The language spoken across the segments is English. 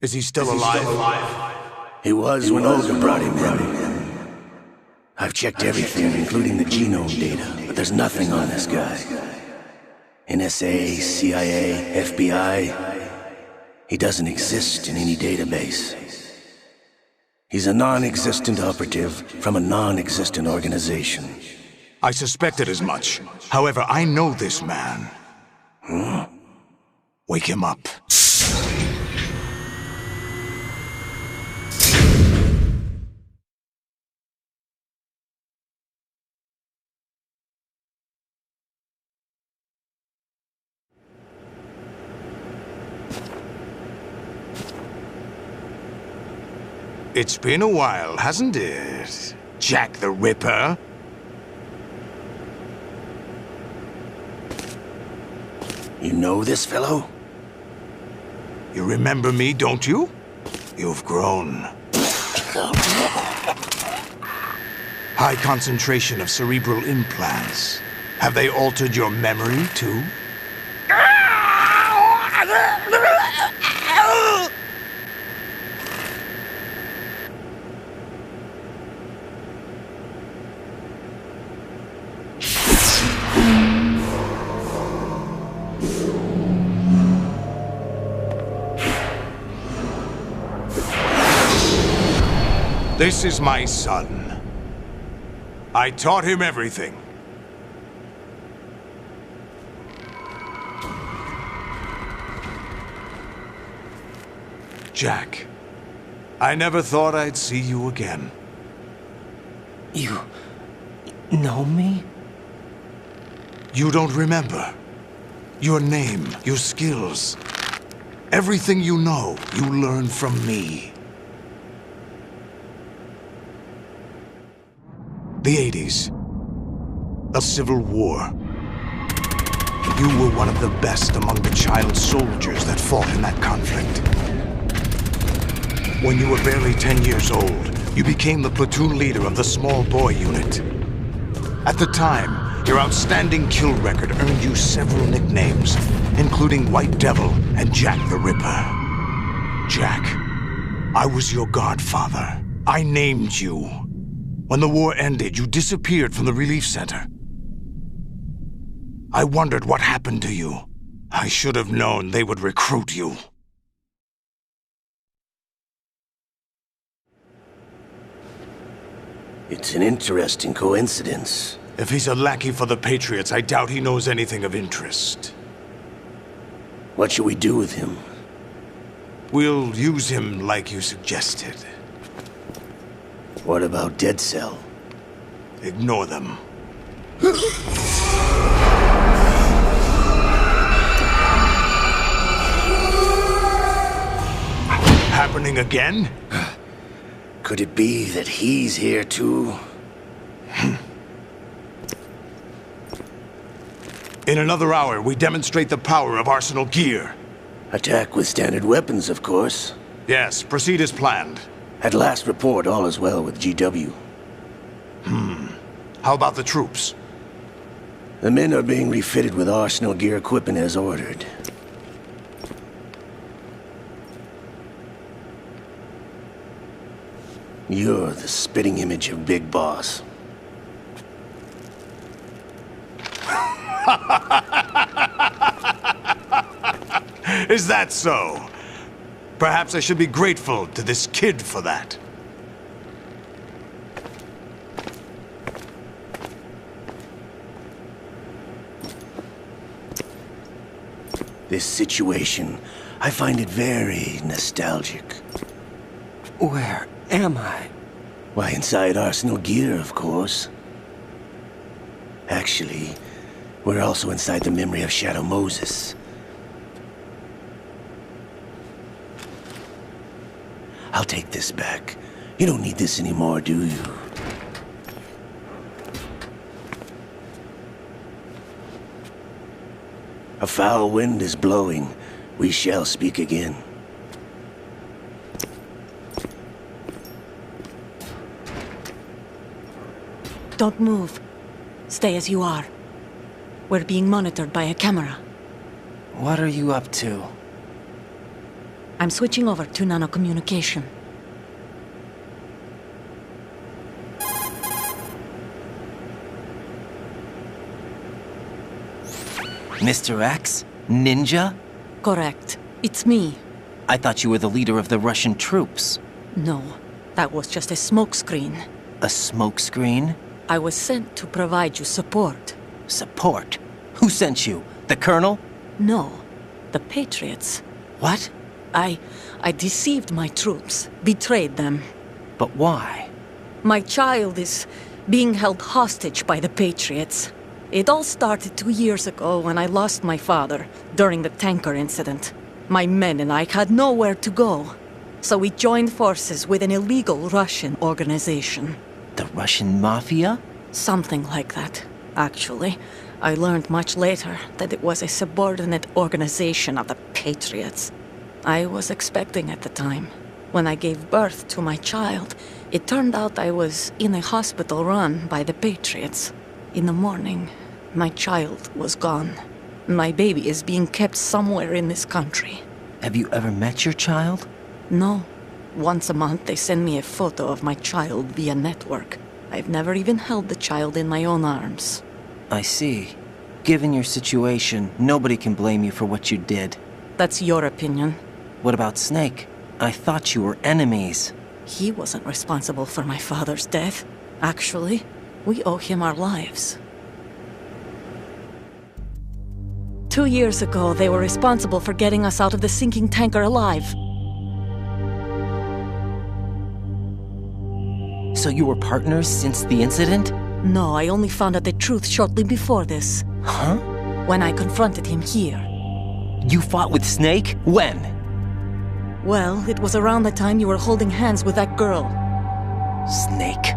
Is he still alive? He was when Olga brought him in. I've checked everything, including the genome data, but there's nothing on this guy. NSA, CIA, FBI. He doesn't exist in any database. He's a non-existent operative from a non-existent organization. I suspected as much. However, I know this man. Wake him up. It's been a while, hasn't it, Jack the Ripper? You know this fellow? You remember me, don't you? You've grown. High concentration of cerebral implants. Have they altered your memory, too? This is my son. I taught him everything. Jack, I never thought I'd see you again. You know me? You don't remember. Your name, your skills. Everything you know, you learned from me. The 80s. A civil war. You were one of the best among the child soldiers that fought in that conflict. When you were barely 10 years old, you became the platoon leader of the small boy unit. At the time, your outstanding kill record earned you several nicknames, including White Devil and Jack the Ripper. Jack, I was your godfather. I named you. When the war ended, you disappeared from the relief center. I wondered what happened to you. I should have known they would recruit you. It's an interesting coincidence. If he's a lackey for the Patriots, I doubt he knows anything of interest. What should we do with him? We'll use him like you suggested. What about Dead Cell? Ignore them. Happening again? Could it be that he's here too? In another hour, we demonstrate the power of Arsenal gear. Attack with standard weapons, of course. Yes, proceed as planned. At last report, all is well with GW. How about the troops? The men are being refitted with Arsenal gear equipment as ordered. You're the spitting image of Big Boss. Is that so? Perhaps I should be grateful to this kid for that. This situation, I find it very nostalgic. Where am I? Why, inside Arsenal gear, of course. Actually, we're also inside the memory of Shadow Moses. I'll take this back. You don't need this anymore, do you? A foul wind is blowing. We shall speak again. Don't move. Stay as you are. We're being monitored by a camera. What are you up to? I'm switching over to nanocommunication. Mr. X? Ninja? Correct. It's me. I thought you were the leader of the Russian troops. No, that was just a smokescreen. A smokescreen? I was sent to provide you support. Support? Who sent you? The Colonel? No, the Patriots. What? I deceived my troops, betrayed them. But why? My child is being held hostage by the Patriots. It all started 2 years ago when I lost my father during the tanker incident. My men and I had nowhere to go, so we joined forces with an illegal Russian organization. The Russian Mafia? Something like that, actually. I learned much later that it was a subordinate organization of the Patriots. I was expecting at the time. When I gave birth to my child, it turned out I was in a hospital run by the Patriots. In the morning, my child was gone. My baby is being kept somewhere in this country. Have you ever met your child? No. Once a month they send me a photo of my child via network. I've never even held the child in my own arms. I see. Given your situation, nobody can blame you for what you did. That's your opinion. What about Snake? I thought you were enemies. He wasn't responsible for my father's death. Actually, we owe him our lives. 2 years ago, they were responsible for getting us out of the sinking tanker alive. So you were partners since the incident? No, I only found out the truth shortly before this. Huh? When I confronted him here. You fought with Snake? When? Well, it was around the time you were holding hands with that girl. Snake.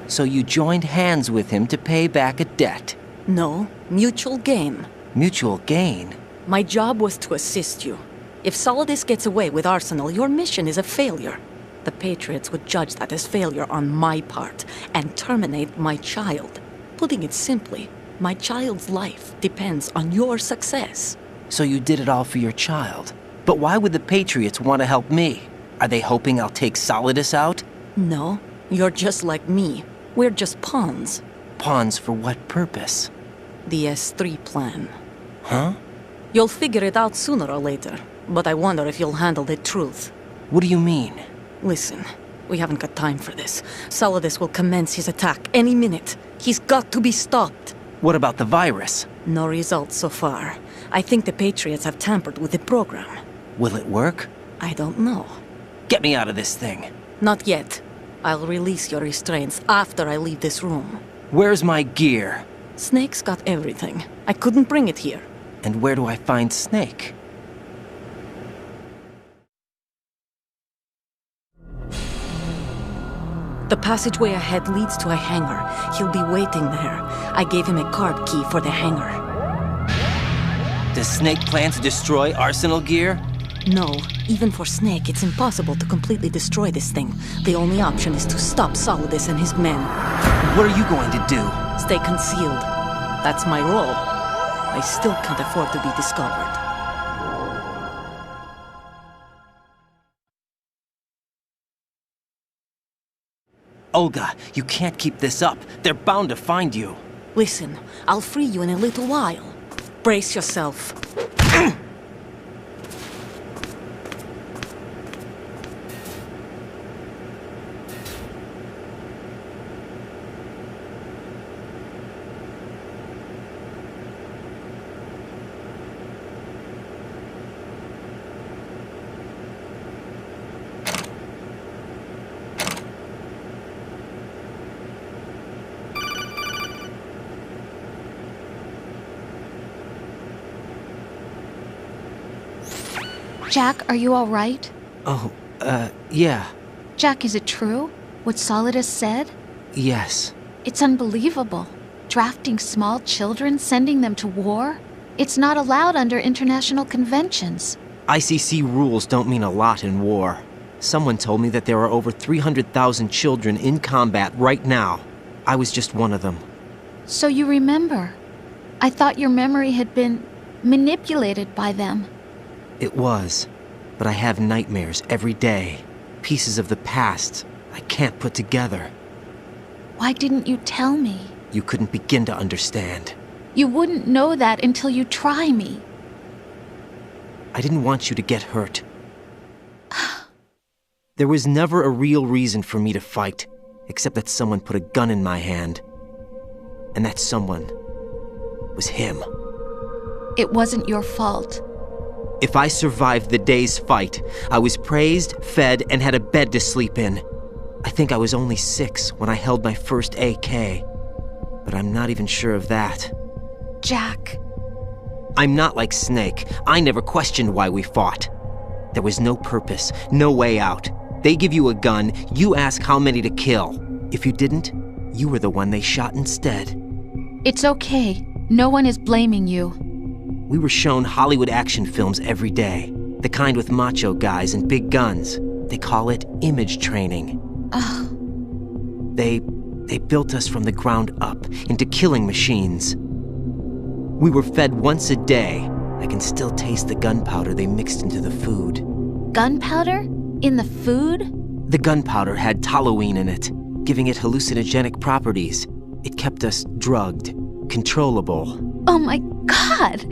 So you joined hands with him to pay back a debt? No, mutual gain. Mutual gain? My job was to assist you. If Solidus gets away with Arsenal, your mission is a failure. The Patriots would judge that as failure on my part and terminate my child. Putting it simply, my child's life depends on your success. So you did it all for your child. But why would the Patriots want to help me? Are they hoping I'll take Solidus out? No, you're just like me. We're just pawns. Pawns for what purpose? The S3 plan. Huh? You'll figure it out sooner or later, but I wonder if you'll handle the truth. What do you mean? Listen, we haven't got time for this. Solidus will commence his attack any minute. He's got to be stopped. What about the virus? No results so far. I think the Patriots have tampered with the program. Will it work? I don't know. Get me out of this thing. Not yet. I'll release your restraints after I leave this room. Where's my gear? Snake's got everything. I couldn't bring it here. And where do I find Snake? The passageway ahead leads to a hangar. He'll be waiting there. I gave him a card key for the hangar. Does Snake plan to destroy Arsenal gear? No, even for Snake, it's impossible to completely destroy this thing. The only option is to stop Solidus and his men. What are you going to do? Stay concealed. That's my role. I still can't afford to be discovered. Olga, you can't keep this up. They're bound to find you. Listen, I'll free you in a little while. Brace yourself. Jack, are you all right? Oh, yeah. Jack, is it true? What Solidus said? Yes. It's unbelievable. Drafting small children, sending them to war? It's not allowed under international conventions. ICC rules don't mean a lot in war. Someone told me that there are over 300,000 children in combat right now. I was just one of them. So you remember. I thought your memory had been manipulated by them. It was, but I have nightmares every day. Pieces of the past I can't put together. Why didn't you tell me? You couldn't begin to understand. You wouldn't know that until you try me. I didn't want you to get hurt. There was never a real reason for me to fight, except that someone put a gun in my hand. And that someone was him. It wasn't your fault. If I survived the day's fight, I was praised, fed, and had a bed to sleep in. I think I was only 6 when I held my first AK. But I'm not even sure of that. Jack. I'm not like Snake. I never questioned why we fought. There was no purpose, no way out. They give you a gun, you ask how many to kill. If you didn't, you were the one they shot instead. It's okay. No one is blaming you. We were shown Hollywood action films every day. The kind with macho guys and big guns. They call it image training. Ugh. They built us from the ground up into killing machines. We were fed once a day. I can still taste the gunpowder they mixed into the food. Gunpowder? In the food? The gunpowder had toluene in it, giving it hallucinogenic properties. It kept us drugged, controllable. Oh my God!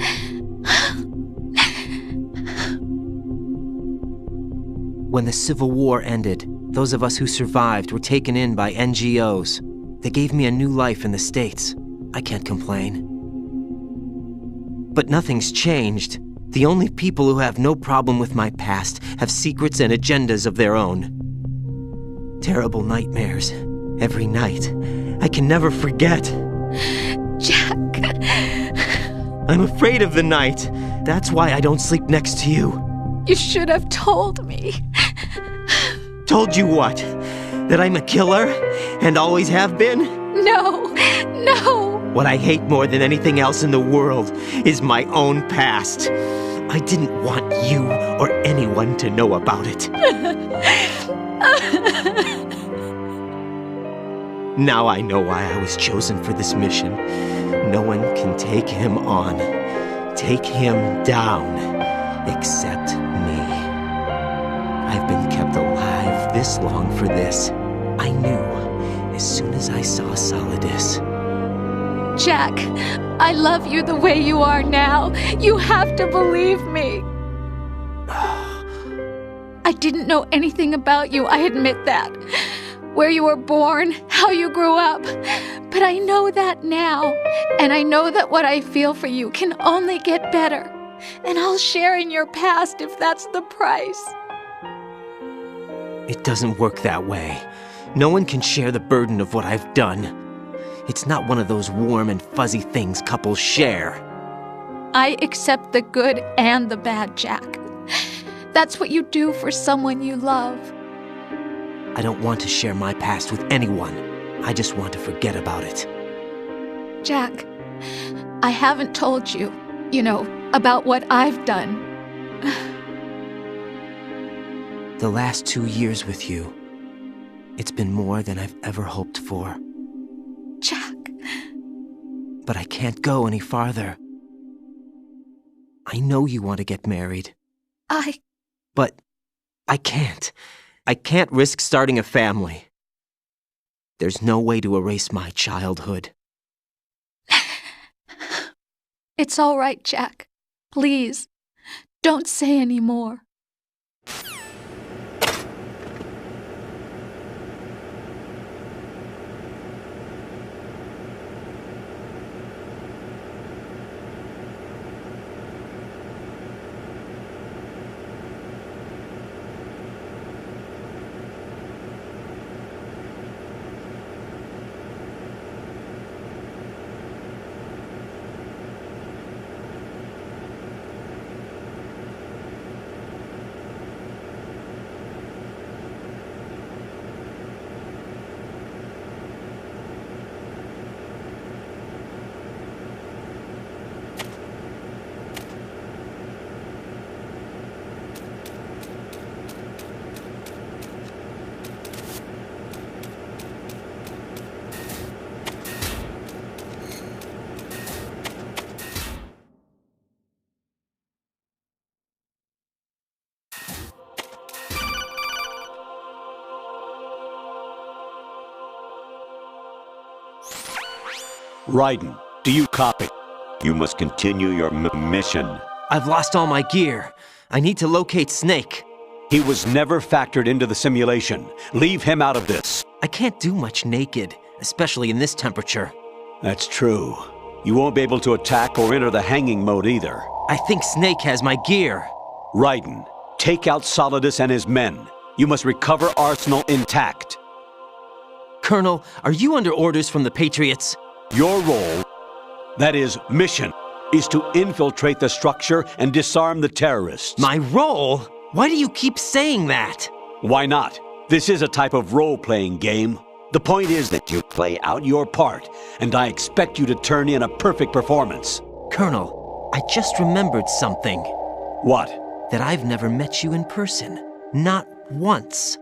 When the Civil War ended, those of us who survived were taken in by NGOs. They gave me a new life in the States. I can't complain. But nothing's changed. The only people who have no problem with my past have secrets and agendas of their own. Terrible nightmares. Every night. I can never forget. Jack. I'm afraid of the night. That's why I don't sleep next to you. You should have told me. Told you what? That I'm a killer? And always have been? No. No. What I hate more than anything else in the world is my own past. I didn't want you or anyone to know about it. Now I know why I was chosen for this mission. No one can take him on, take him down, except me. I've been kept alive this long for this. I knew as soon as I saw Solidus. Jack, I love you the way you are now. You have to believe me. I didn't know anything about you, I admit that. Where you were born, how you grew up. But I know that now. And I know that what I feel for you can only get better. And I'll share in your past if that's the price. It doesn't work that way. No one can share the burden of what I've done. It's not one of those warm and fuzzy things couples share. I accept the good and the bad, Jack. That's what you do for someone you love. I don't want to share my past with anyone. I just want to forget about it. Jack, I haven't told you, about what I've done. The last 2 years with you, it's been more than I've ever hoped for. Jack. But I can't go any farther. I know you want to get married. But I can't. I can't risk starting a family. There's no way to erase my childhood. It's all right, Jack. Please, don't say any more. Raiden, do you copy? You must continue your mission. I've lost all my gear. I need to locate Snake. He was never factored into the simulation. Leave him out of this. I can't do much naked, especially in this temperature. That's true. You won't be able to attack or enter the hanging mode either. I think Snake has my gear. Raiden, take out Solidus and his men. You must recover Arsenal intact. Colonel, are you under orders from the Patriots? Your role, that is, mission, is to infiltrate the structure and disarm the terrorists. My role? Why do you keep saying that? Why not? This is a type of role-playing game. The point is that you play out your part, and I expect you to turn in a perfect performance. Colonel, I just remembered something. What? That I've never met you in person. Not once.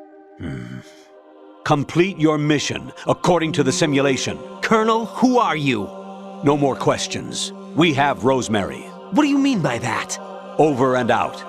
Complete your mission, according to the simulation. Colonel, who are you? No more questions. We have Rosemary. What do you mean by that? Over and out.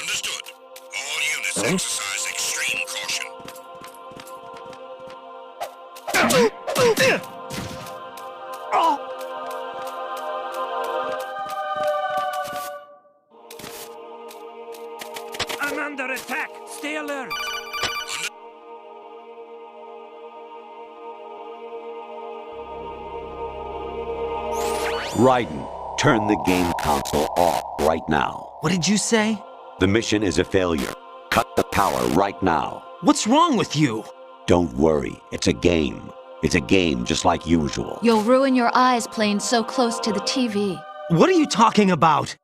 Understood. All units exercise extreme caution. I'm under attack! Stay alert! Raiden, turn the game console off right now. What did you say? The mission is a failure. Cut the power right now. What's wrong with you? Don't worry, it's a game. It's a game just like usual. You'll ruin your eyes playing so close to the TV. What are you talking about?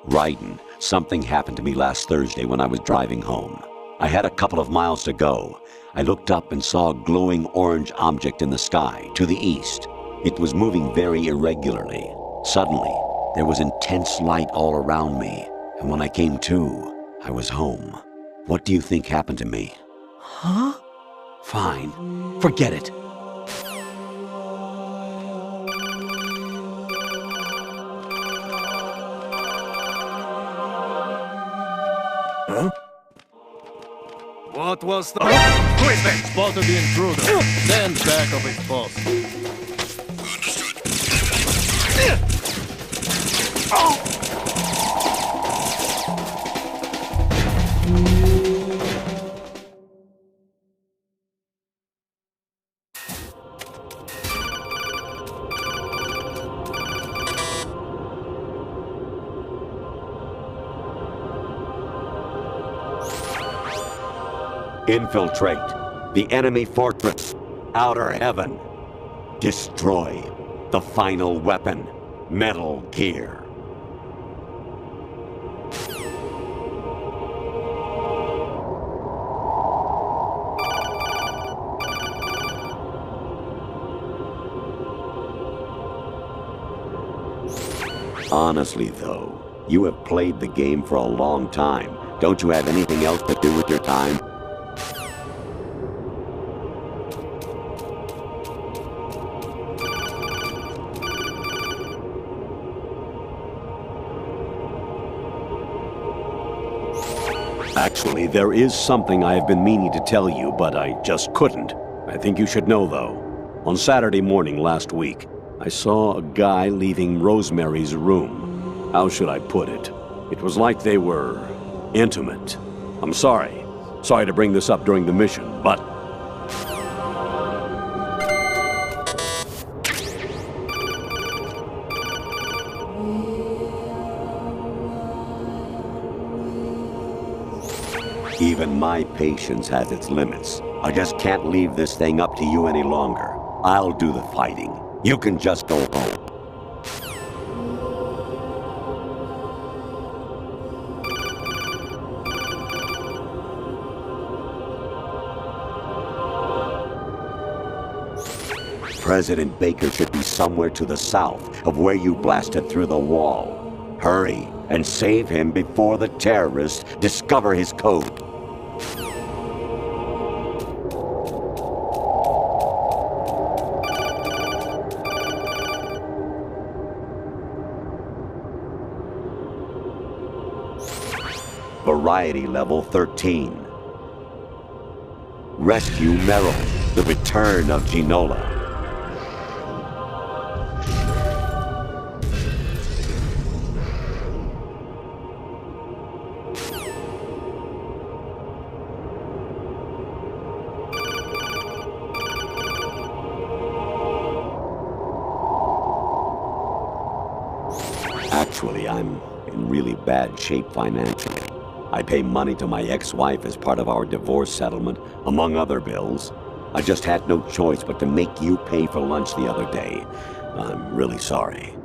Raiden, something happened to me last Thursday when I was driving home. I had a couple of miles to go. I looked up and saw a glowing orange object in the sky to the east. It was moving very irregularly. Suddenly, there was intense light all around me, and when I came to, I was home. What do you think happened to me? Huh? Fine. Forget it. What was the... Quick! Spotted the intruder. Stand back of its post. Infiltrate the enemy fortress, Outer Heaven. Destroy the final weapon, Metal Gear. Honestly, though, you have played the game for a long time. Don't you have anything else to do with your time? Actually, there is something I have been meaning to tell you, but I just couldn't. I think you should know, though. On Saturday morning last week, I saw a guy leaving Rosemary's room. How should I put it? It was like they were intimate. I'm sorry. Sorry to bring this up during the mission, but... Even my patience has its limits. I just can't leave this thing up to you any longer. I'll do the fighting. You can just go home. President Baker should be somewhere to the south of where you blasted through the wall. Hurry and save him before the terrorists discover his code. Variety level 13. Rescue Merrill, the return of Ginola. Actually, I'm in really bad shape financially. I pay money to my ex-wife as part of our divorce settlement, among other bills. I just had no choice but to make you pay for lunch the other day. I'm really sorry.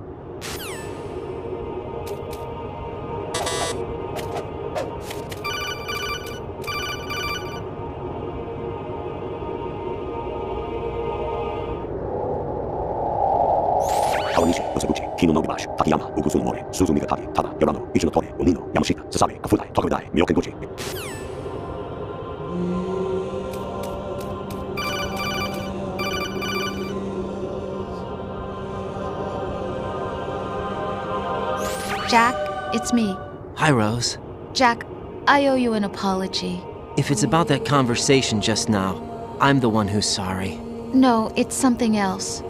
Jack, it's me. Hi, Rose. Jack, I owe you an apology. If it's about that conversation just now, I'm the one who's sorry. No, it's something else.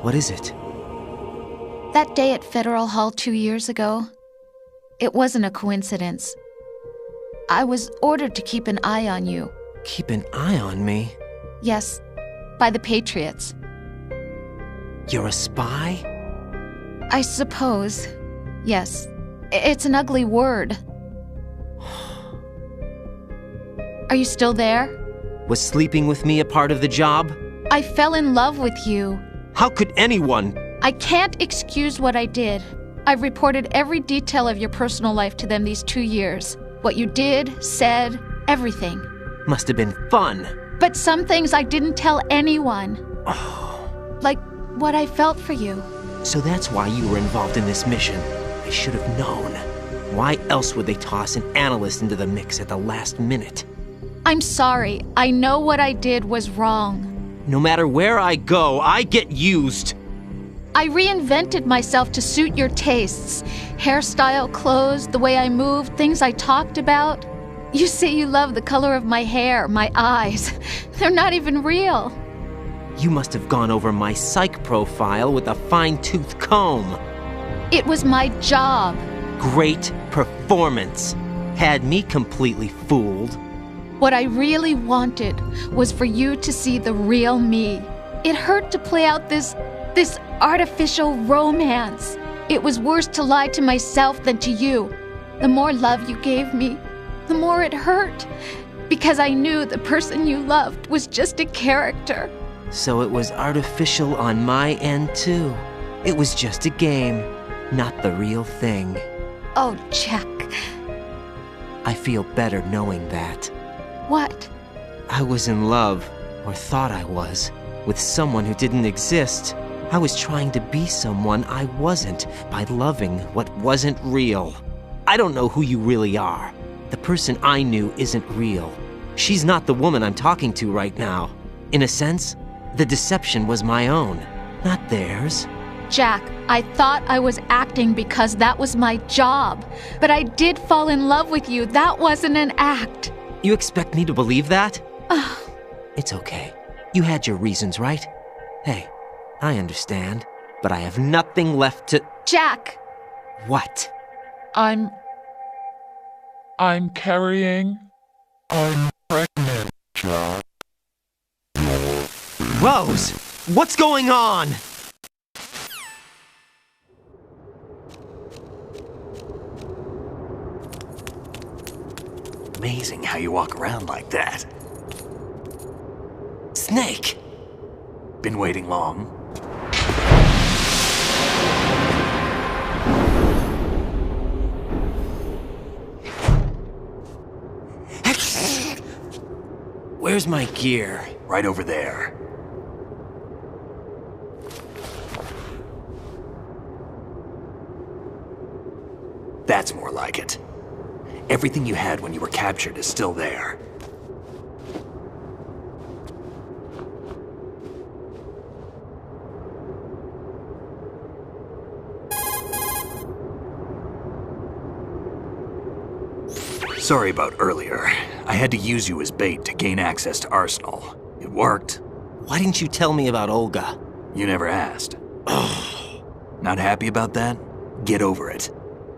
What is it? That day at Federal Hall 2 years ago, it wasn't a coincidence. I was ordered to keep an eye on you. Keep an eye on me? Yes, by the Patriots. You're a spy? I suppose. Yes. It's an ugly word. Are you still there? Was sleeping with me a part of the job? I fell in love with you. How could anyone? I can't excuse what I did. I've reported every detail of your personal life to them these 2 years. What you did, said, everything. Must have been fun. But some things I didn't tell anyone. Like what I felt for you. So that's why you were involved in this mission. I should have known. Why else would they toss an analyst into the mix at the last minute? I'm sorry. I know what I did was wrong. No matter where I go, I get used. I reinvented myself to suit your tastes. Hairstyle, clothes, the way I moved, things I talked about. You say you love the color of my hair, my eyes. They're not even real. You must have gone over my psych profile with a fine-tooth comb. It was my job. Great performance. Had me completely fooled. What I really wanted was for you to see the real me. It hurt to play out this artificial romance. It was worse to lie to myself than to you. The more love you gave me, the more it hurt. Because I knew the person you loved was just a character. So it was artificial on my end, too. It was just a game, not the real thing. Oh, Jack. I feel better knowing that. What? I was in love, or thought I was, with someone who didn't exist. I was trying to be someone I wasn't by loving what wasn't real. I don't know who you really are. The person I knew isn't real. She's not the woman I'm talking to right now. In a sense, the deception was my own, not theirs. Jack, I thought I was acting because that was my job. But I did fall in love with you. That wasn't an act. You expect me to believe that? It's okay. You had your reasons, right? Hey, I understand. But I have nothing left to... Jack! What? I'm carrying... I'm pregnant, Jack. Rose! What's going on? Amazing how you walk around like that. Snake! Been waiting long? Where's my gear? Right over there. That's more like it. Everything you had when you were captured is still there. Sorry about earlier. I had to use you as bait to gain access to Arsenal. It worked. Why didn't you tell me about Olga? You never asked. Not happy about that? Get over it.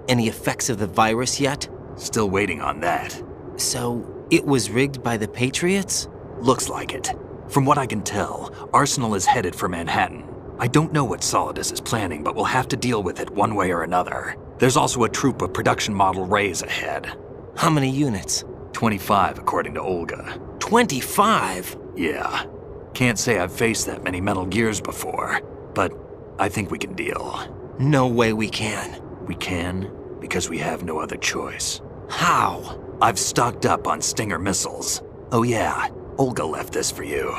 Any effects of the virus yet? Still waiting on that. So, it was rigged by the Patriots? Looks like it. From what I can tell, Arsenal is headed for Manhattan. I don't know what Solidus is planning, but we'll have to deal with it one way or another. There's also a troop of production model Rays ahead. How many units? 25, according to Olga. 25? Yeah. Can't say I've faced that many Metal Gears before, but I think we can deal. No way we can. We can, because we have no other choice. How? I've stocked up on Stinger missiles. Oh yeah, Olga left this for you.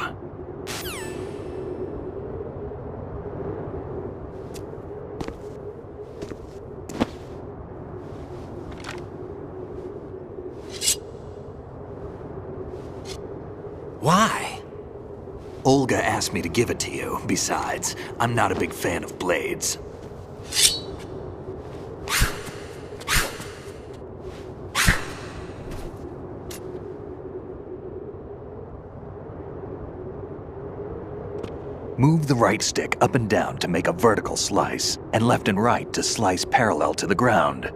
Why? Olga asked me to give it to you. Besides, I'm not a big fan of blades. Move the right stick up and down to make a vertical slice, and left and right to slice parallel to the ground.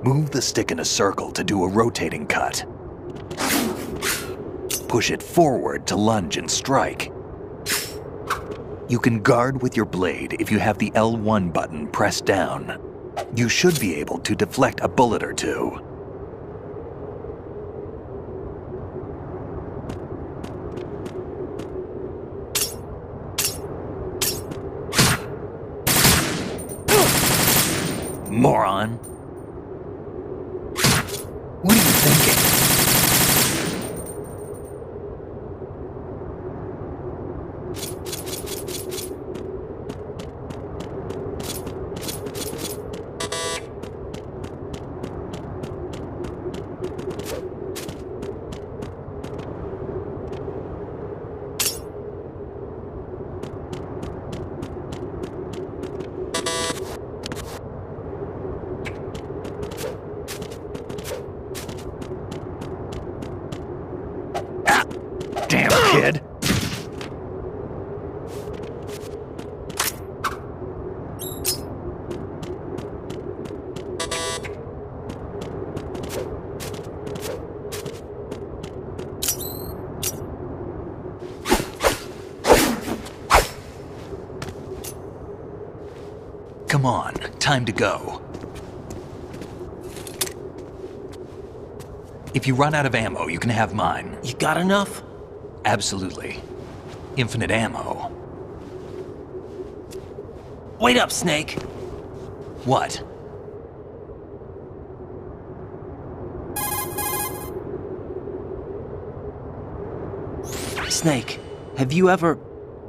Move the stick in a circle to do a rotating cut. Push it forward to lunge and strike. You can guard with your blade if you have the L1 button pressed down. You should be able to deflect a bullet or two. Moron. What are you thinking? Damn, kid. Come on, time to go. If you run out of ammo, you can have mine. You got enough? Absolutely. Infinite ammo. Wait up, Snake. What? Snake, have you ever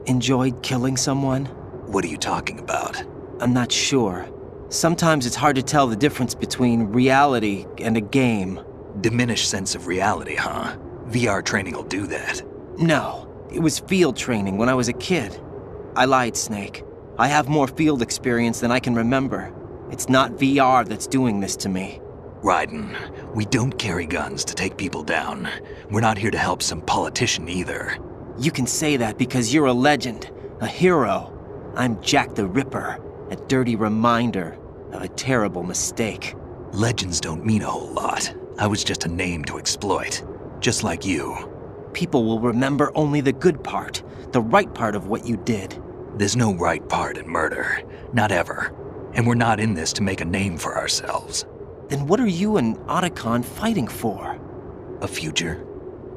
enjoyed killing someone? What are you talking about? I'm not sure. Sometimes it's hard to tell the difference between reality and a game. Diminished sense of reality, huh? VR training will do that. No, it was field training when I was a kid. I lied, Snake. I have more field experience than I can remember. It's not VR that's doing this to me. Raiden, we don't carry guns to take people down. We're not here to help some politician either. You can say that because you're a legend, a hero. I'm Jack the Ripper, a dirty reminder of a terrible mistake. Legends don't mean a whole lot. I was just a name to exploit, just like you. People will remember only the good part, the right part of what you did. There's no right part in murder, not ever. And we're not in this to make a name for ourselves. Then what are you and Otacon fighting for? A future.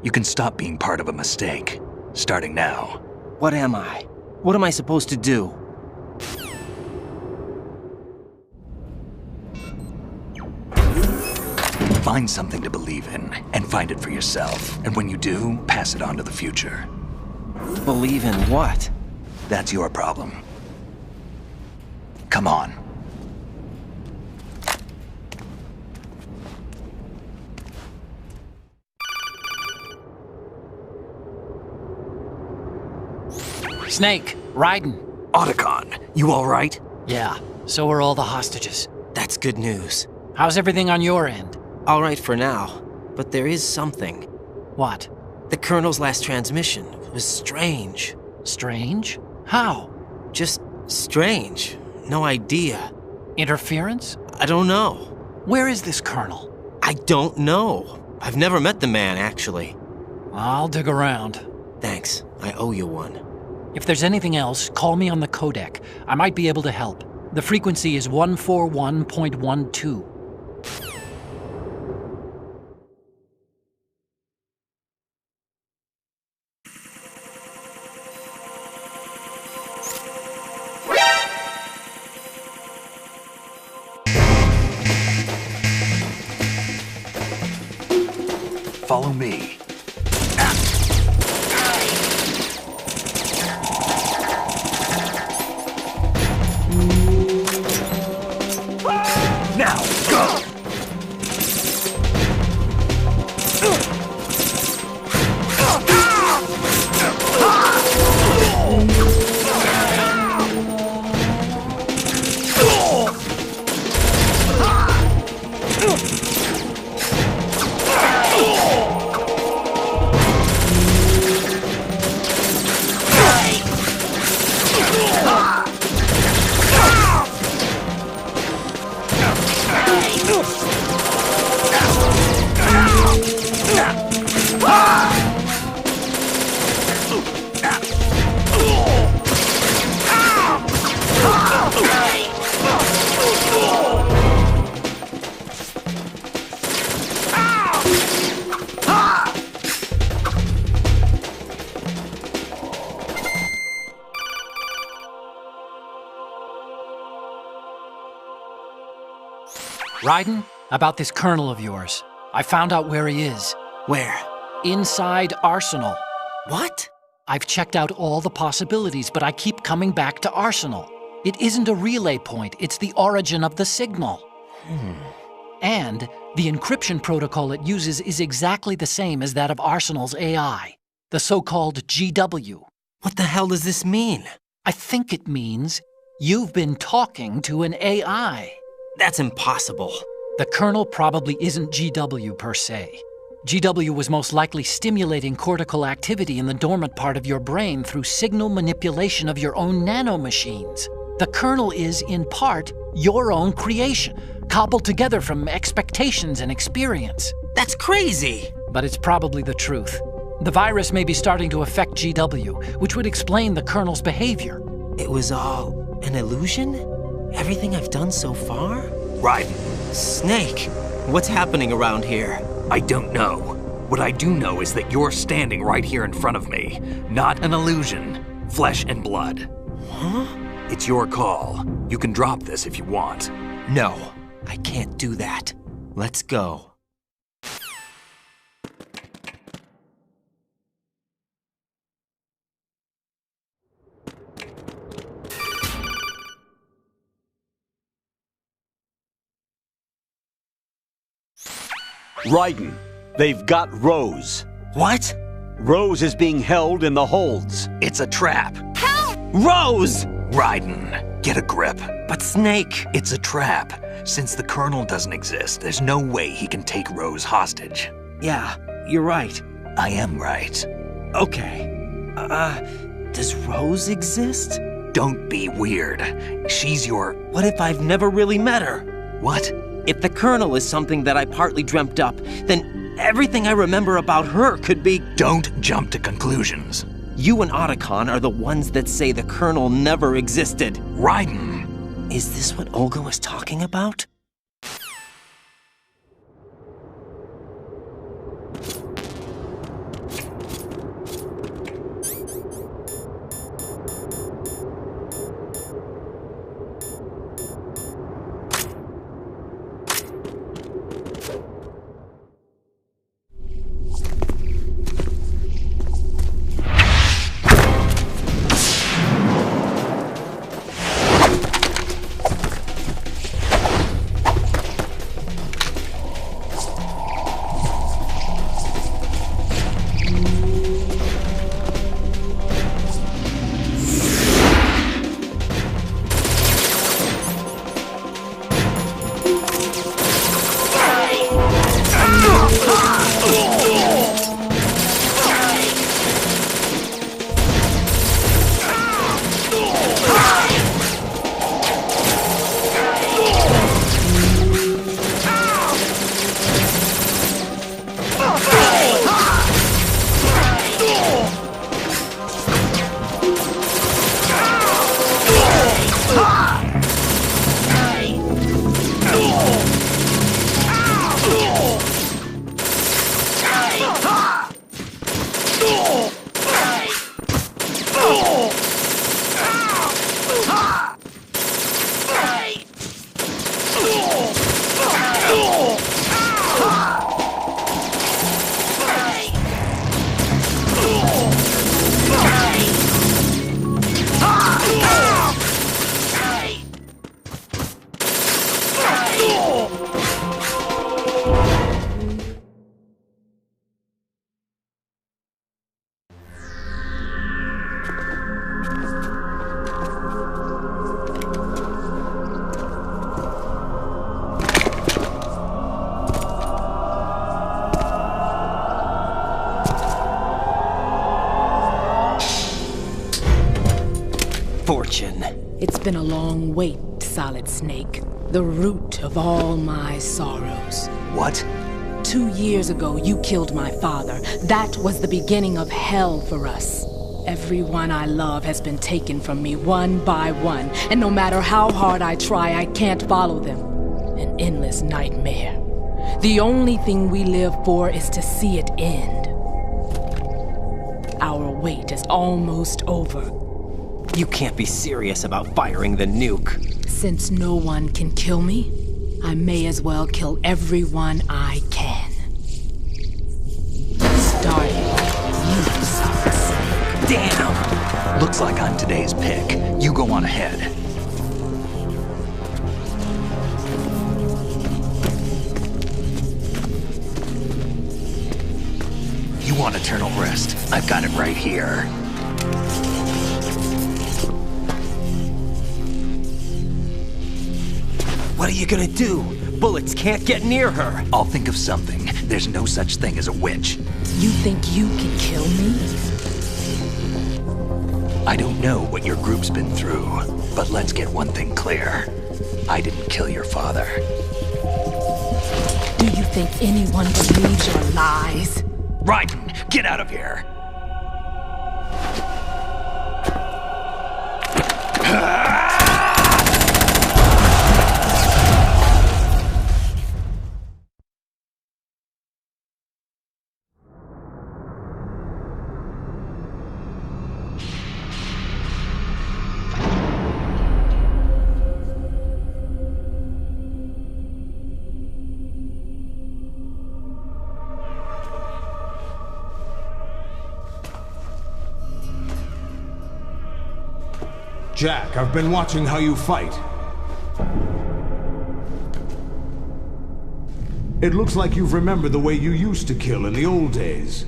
You can stop being part of a mistake, starting now. What am I? What am I supposed to do? Find something to believe in, and find it for yourself. And when you do, pass it on to the future. Believe in what? That's your problem. Come on. Snake, Raiden. Otacon, you all right? Yeah, so are all the hostages. That's good news. How's everything on your end? All right for now, but there is something. What? The Colonel's last transmission was strange. Strange? How? Just strange. No idea. Interference? I don't know. Where is this Colonel? I don't know. I've never met the man, actually. I'll dig around. Thanks. I owe you one. If there's anything else, call me on the codec. I might be able to help. The frequency is 141.12. Follow me. Now, go! Raiden, about this Colonel of yours. I found out where he is. Where? Inside Arsenal. What? I've checked out all the possibilities, but I keep coming back to Arsenal. It isn't a relay point, it's the origin of the signal. And the encryption protocol it uses is exactly the same as that of Arsenal's AI, the so-called GW. What the hell does this mean? I think it means you've been talking to an AI. That's impossible. The Colonel probably isn't GW per se. GW was most likely stimulating cortical activity in the dormant part of your brain through signal manipulation of your own nanomachines. The Colonel is, in part, your own creation, cobbled together from expectations and experience. That's crazy! But it's probably the truth. The virus may be starting to affect GW, which would explain the Colonel's behavior. It was all an illusion? Everything I've done so far? Raiden, Snake, what's happening around here? I don't know. What I do know is that you're standing right here in front of me. Not an illusion. Flesh and blood. Huh? It's your call. You can drop this if you want. No, I can't do that. Let's go. Raiden, they've got Rose. What? Rose is being held in the holds. It's a trap. Rose! Raiden, get a grip. But Snake... It's a trap. Since the Colonel doesn't exist, there's no way he can take Rose hostage. Yeah, you're right. I am right. Okay. Does Rose exist? Don't be weird. She's your... What if I've never really met her? What? If the Colonel is something that I partly dreamt up, then everything I remember about her could be... Don't jump to conclusions. You and Otacon are the ones that say the Colonel never existed. Raiden! Is this what Olga was talking about? Fortune. It's been a long wait, Solid Snake. The root of all my sorrows. What? 2 years ago, you killed my father. That was the beginning of hell for us. Everyone I love has been taken from me one by one, and no matter how hard I try, I can't follow them. An endless nightmare. The only thing we live for is to see it end. Our wait is almost over. You can't be serious about firing the nuke. Since no one can kill me, I may as well kill everyone I can. Starting with you, Solid Snake. Damn! Looks like I'm today's pick. You go on ahead. You want eternal rest? I've got it right here. What are you gonna do? Bullets can't get near her. I'll think of something. There's no such thing as a witch. You think you can kill me? I don't know what your group's been through, but let's get one thing clear. I didn't kill your father. Do you think anyone believes your lies? Raiden, get out of here! Jack, I've been watching how you fight. It looks like you've remembered the way you used to kill in the old days.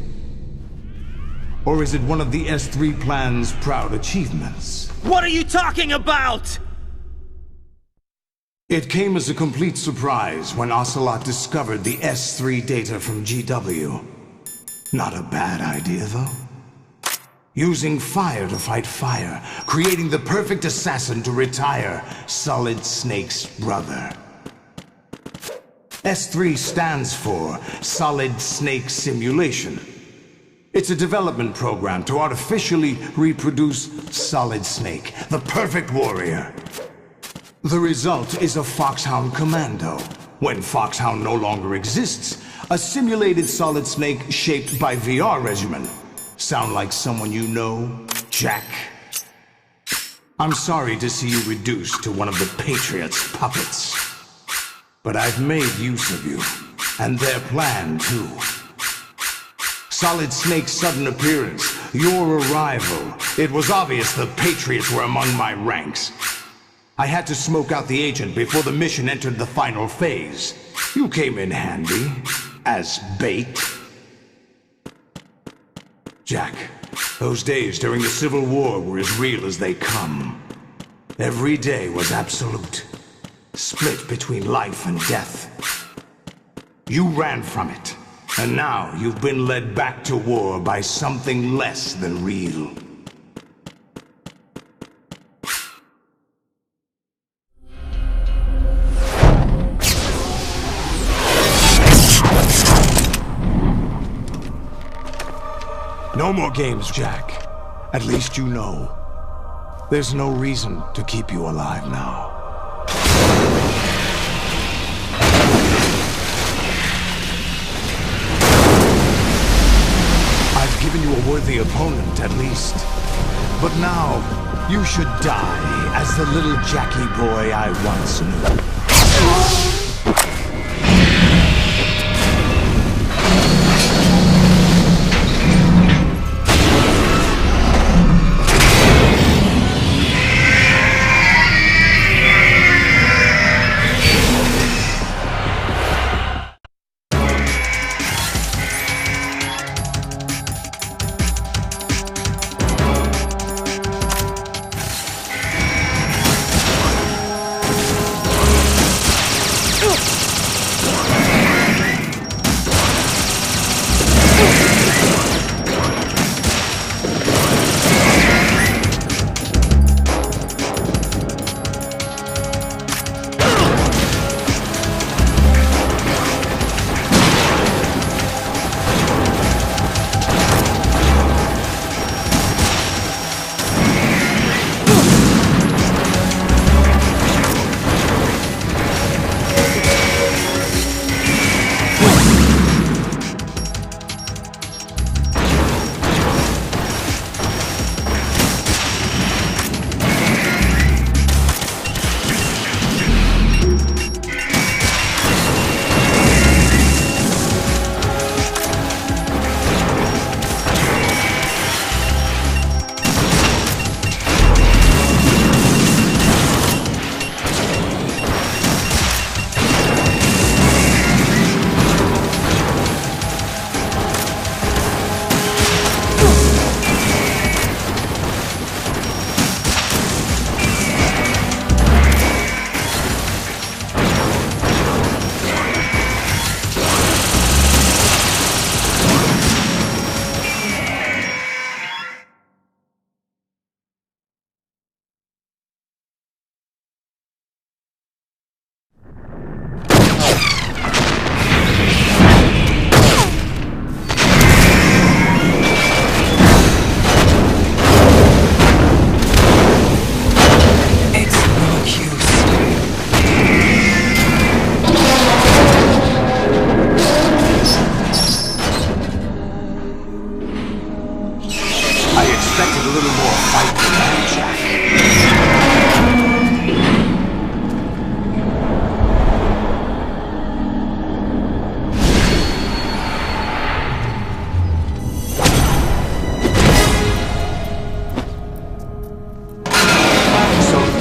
Or is it one of the S3 plan's proud achievements? What are you talking about? It came as a complete surprise when Ocelot discovered the S3 data from GW. Not a bad idea, though. Using fire to fight fire, creating the perfect assassin to retire Solid Snake's brother. S3 stands for Solid Snake Simulation. It's a development program to artificially reproduce Solid Snake, the perfect warrior. The result is a Foxhound Commando. When Foxhound no longer exists, a simulated Solid Snake shaped by VR regimen. Sound like someone you know, Jack? I'm sorry to see you reduced to one of the Patriots' puppets. But I've made use of you, and their plan too. Solid Snake's sudden appearance, your arrival. It was obvious the Patriots were among my ranks. I had to smoke out the agent before the mission entered the final phase. You came in handy, as bait. Jack, those days during the Civil War were as real as they come. Every day was absolute, split between life and death. You ran from it, and now you've been led back to war by something less than real. No more games, Jack. At least you know. There's no reason to keep you alive now. worthy opponent, at least. But now, you should die as the little Jackie boy I once knew.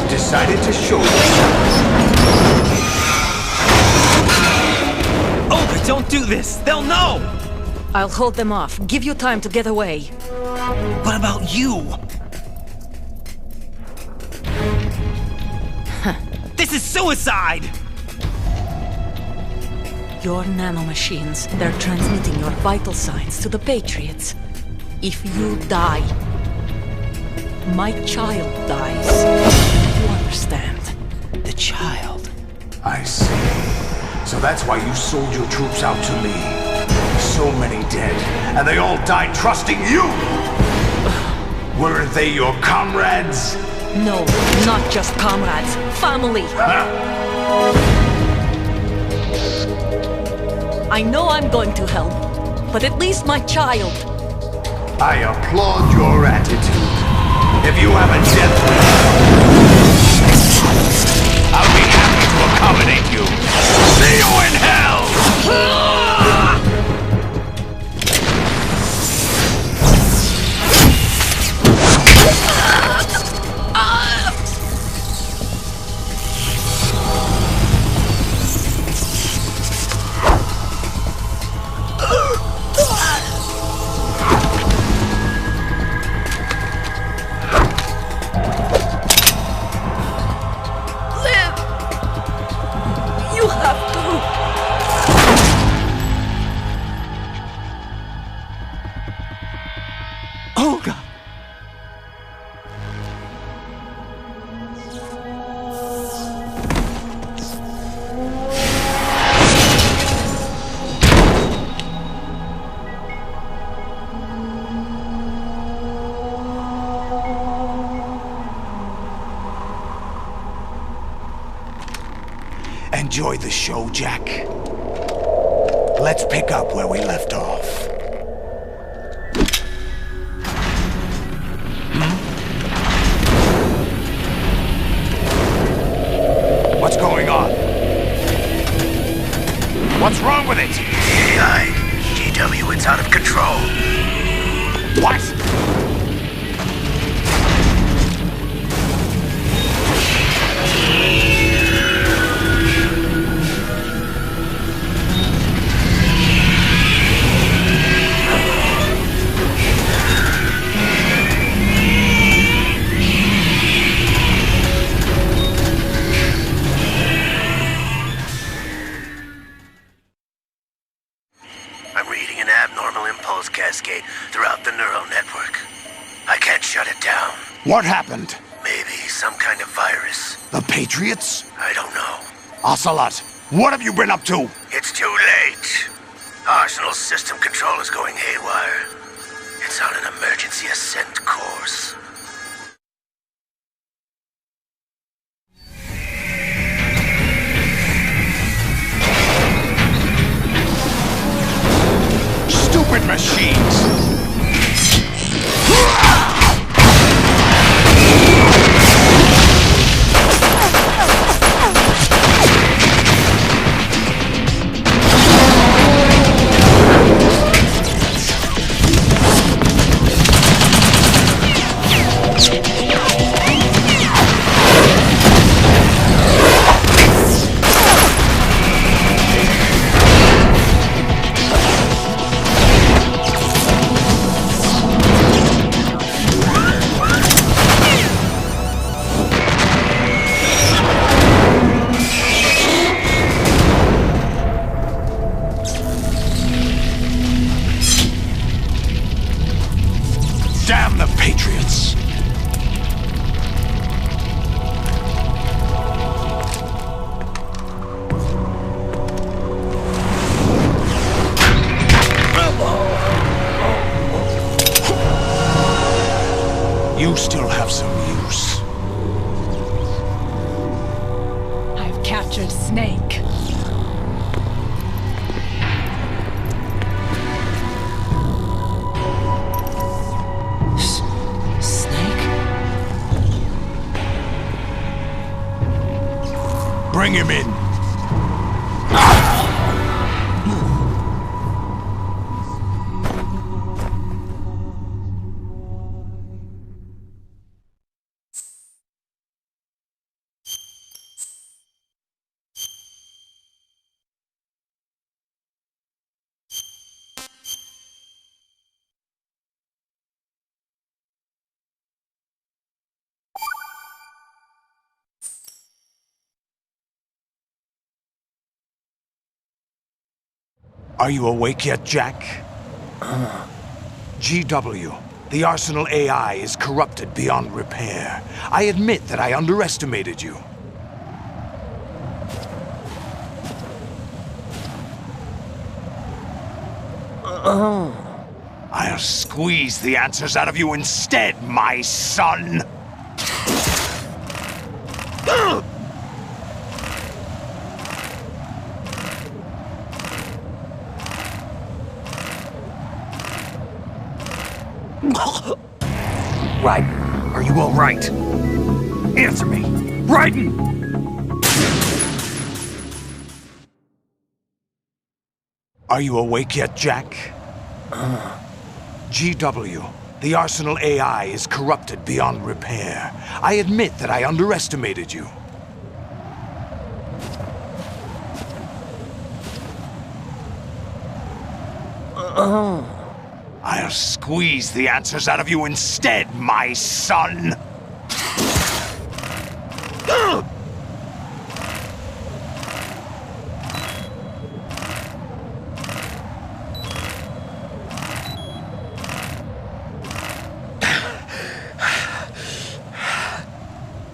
Decided to show yourself. Olga, don't do this! They'll know! I'll hold them off. Give you time to get away. What about you? This is suicide! Your nanomachines, they're transmitting your vital signs to the Patriots. If you die, my child dies. You understand? The child. I see. So that's why you sold your troops out to me. So many dead, and they all died trusting you! Weren't they your comrades? No, not just comrades. Family! I know I'm going to hell, but at least my child. I applaud your attitude. If you have a death wish, I'll be happy to accommodate you. See you in hell! Olga! Enjoy the show, Jack. Let's pick up where we left off. It's out of control. What? I'm reading an abnormal impulse cascade throughout the neural network. I can't shut it down. What happened? Maybe some kind of virus. The Patriots? I don't know. Ocelot, what have you been up to? It's too late. Arsenal's system control is going haywire. It's on an emergency ascent course. Stupid machines! Damn the Patriots! You still have some use. I've captured Snake. Snake? Bring him in. Are you awake yet, Jack? GW, the Arsenal AI is corrupted beyond repair. I admit that I underestimated you. I'll squeeze the answers out of you instead, my son! Raiden, are you all right? Answer me! Raiden! Are you awake yet, Jack? GW, the Arsenal AI is corrupted beyond repair. I admit that I underestimated you. I'll squeeze the answers out of you instead, my son!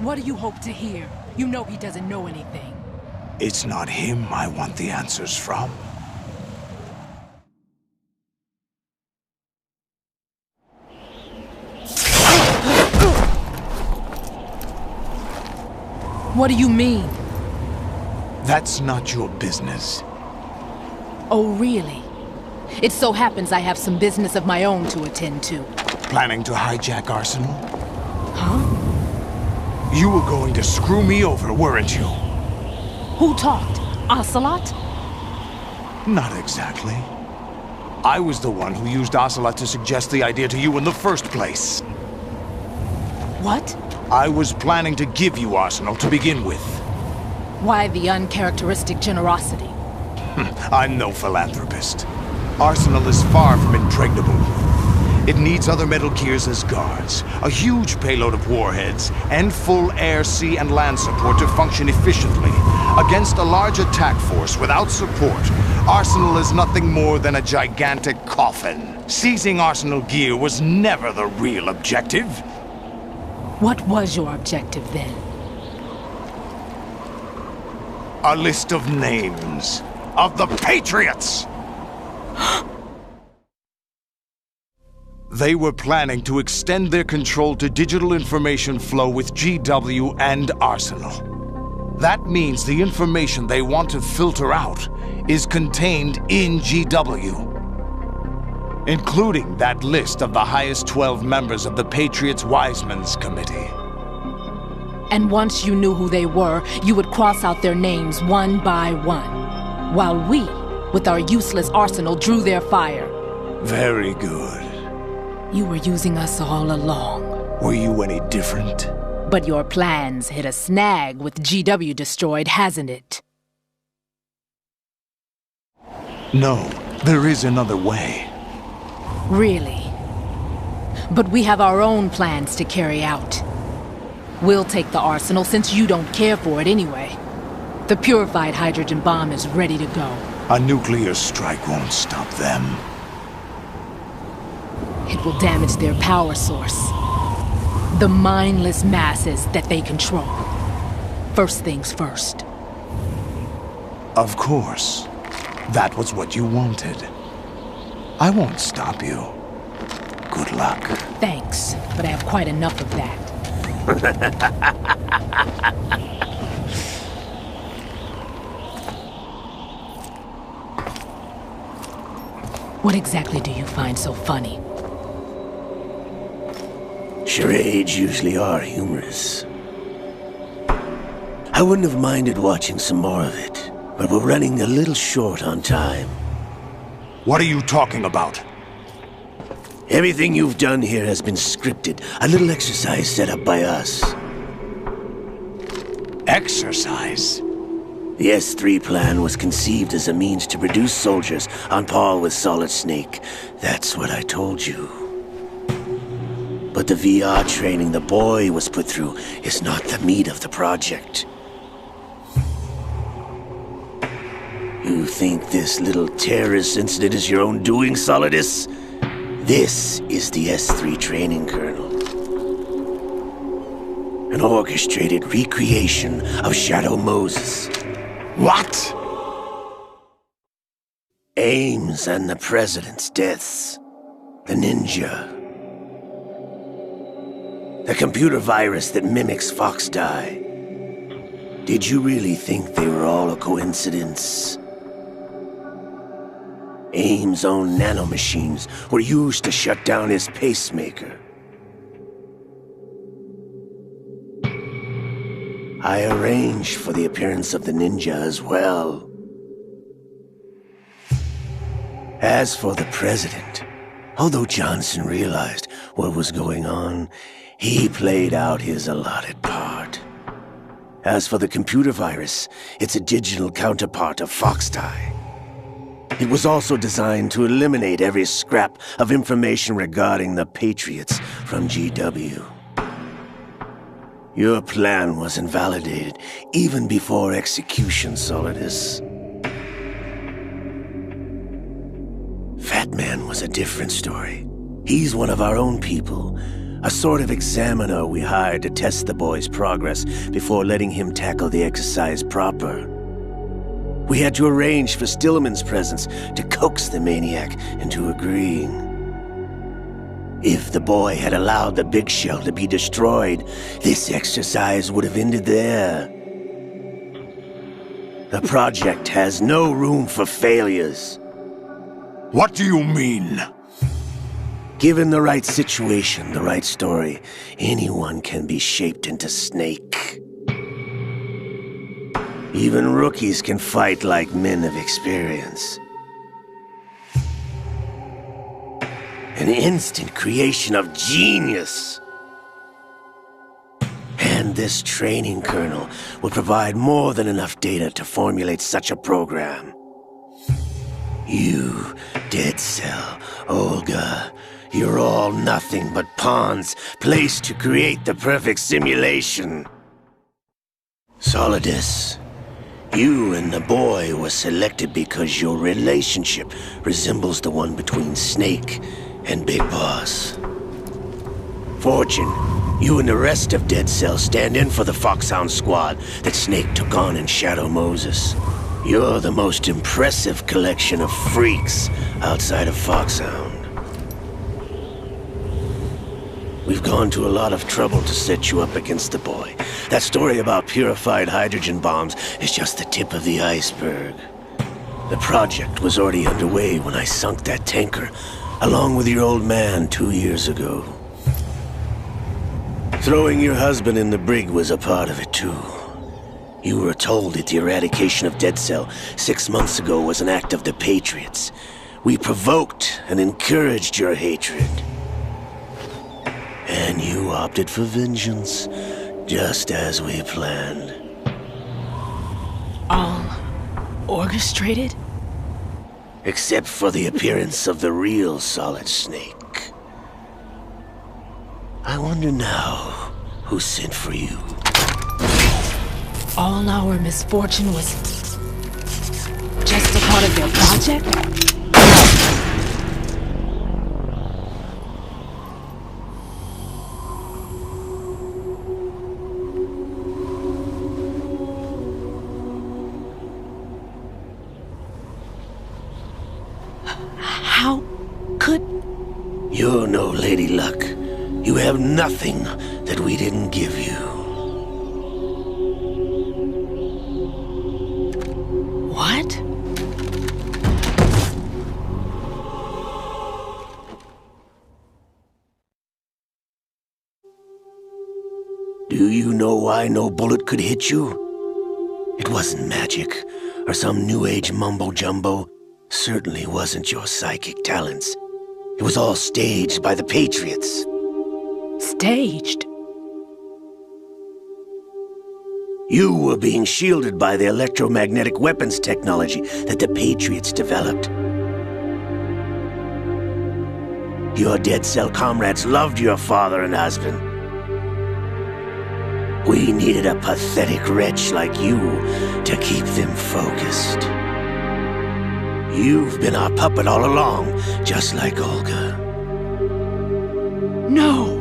What do you hope to hear? You know he doesn't know anything. It's not him I want the answers from. What do you mean? That's not your business. Oh, really? It so happens I have some business of my own to attend to. Planning to hijack Arsenal? Huh? You were going to screw me over, weren't you? Who talked? Ocelot? Not exactly. I was the one who used Ocelot to suggest the idea to you in the first place. What? I was planning to give you Arsenal to begin with. Why the uncharacteristic generosity? I'm no philanthropist. Arsenal is far from impregnable. It needs other Metal Gears as guards, a huge payload of warheads, and full air, sea, and land support to function efficiently. Against a large attack force without support, Arsenal is nothing more than a gigantic coffin. Seizing Arsenal gear was never the real objective. What was your objective then? A list of names of the Patriots! They were planning to extend their control to digital information flow with GW and Arsenal. That means the information they want to filter out is contained in GW, including that list of the highest 12 members of the Patriots Wiseman's Committee. And once you knew who they were, you would cross out their names one by one, while we, with our useless arsenal, drew their fire. Very good. You were using us all along. Were you any different? But your plans hit a snag with GW destroyed, hasn't it? No, there is another way. Really? But we have our own plans to carry out. We'll take the arsenal since you don't care for it anyway. The purified hydrogen bomb is ready to go. A nuclear strike won't stop them. It will damage their power source. The mindless masses that they control. First things first. Of course. That was what you wanted. I won't stop you. Good luck. Thanks, but I have quite enough of that. What exactly do you find so funny? Charades usually are humorous. I wouldn't have minded watching some more of it, but we're running a little short on time. What are you talking about? Everything you've done here has been scripted, a little exercise set up by us. Exercise? The S3 plan was conceived as a means to produce soldiers on par with Solid Snake. That's what I told you. But the VR training the boy was put through is not the meat of the project. You think this little terrorist incident is your own doing, Solidus? This is the S3 training kernel. An orchestrated recreation of Shadow Moses. What? Ames and the President's deaths. The ninja. The computer virus that mimics Foxdie. Did you really think they were all a coincidence? Ames' own nanomachines were used to shut down his pacemaker. I arranged for the appearance of the ninja as well. As for the President, although Johnson realized what was going on, he played out his allotted part. As for the computer virus, it's a digital counterpart of Foxdie. It was also designed to eliminate every scrap of information regarding the Patriots from GW. Your plan was invalidated even before execution, Solidus. Fat Man was a different story. He's one of our own people, a sort of examiner we hired to test the boy's progress before letting him tackle the exercise proper. We had to arrange for Stillman's presence to coax the maniac into agreeing. If the boy had allowed the big shell to be destroyed, this exercise would have ended there. The project has no room for failures. What do you mean? Given the right situation, the right story, anyone can be shaped into Snake. Even rookies can fight like men of experience. An instant creation of genius. And this training kernel would provide more than enough data to formulate such a program. You, Dead Cell, Olga, you're all nothing but pawns placed to create the perfect simulation. Solidus, you and the boy were selected because your relationship resembles the one between Snake and Big Boss. Fortune, you and the rest of Dead Cell stand in for the Foxhound squad that Snake took on in Shadow Moses. You're the most impressive collection of freaks outside of Foxhound. We've gone to a lot of trouble to set you up against the boy. That story about purified hydrogen bombs is just the tip of the iceberg. The project was already underway when I sunk that tanker, along with your old man 2 years ago. Throwing your husband in the brig was a part of it too. You were told that the eradication of Dead Cell 6 months ago was an act of the Patriots. We provoked and encouraged your hatred. And you opted for vengeance, just as we planned. All orchestrated? Except for the appearance of the real Solid Snake. I wonder now who sent for you. All our misfortune was just a part of their project? How could... You're no Lady Luck. You have nothing that we didn't give you. What? Do you know why no bullet could hit you? It wasn't magic, or some new age mumbo-jumbo. Certainly wasn't your psychic talents. It was all staged by the Patriots. Staged? You were being shielded by the electromagnetic weapons technology that the Patriots developed. Your Dead Cell comrades loved your father and husband. We needed a pathetic wretch like you to keep them focused. You've been our puppet all along, just like Olga. No!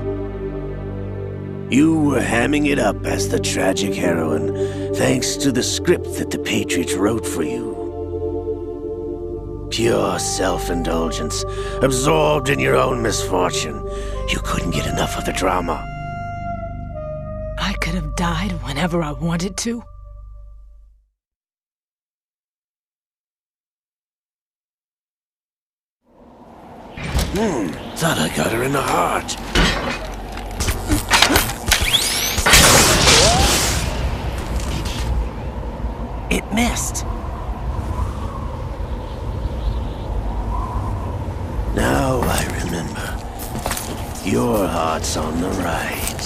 You were hamming it up as the tragic heroine, thanks to the script that the Patriots wrote for you. Pure self-indulgence, absorbed in your own misfortune. You couldn't get enough of the drama. I could have died whenever I wanted to. Thought I got her in the heart. It missed. Now I remember. Your heart's on the right.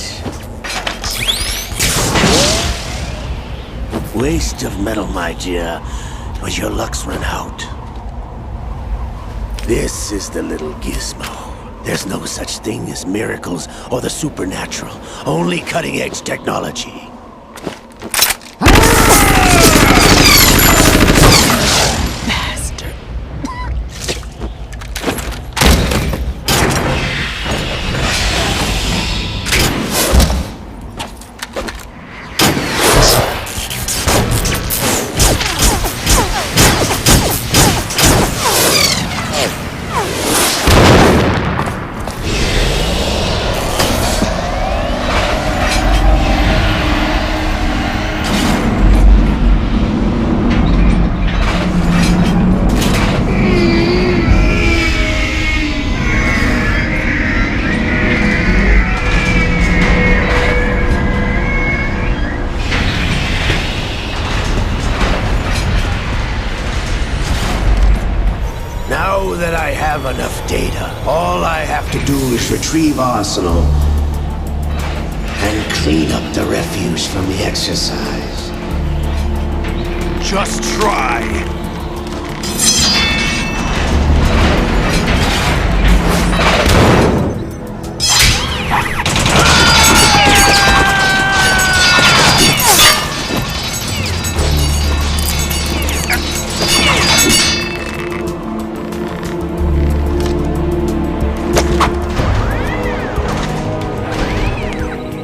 Waste of metal, my dear, but your luck's run out. This is the little gizmo. There's no such thing as miracles or the supernatural, only cutting-edge technology. Bastard. that I have enough data. All I have to do is retrieve Arsenal and clean up the refuse from the exercise. Just try.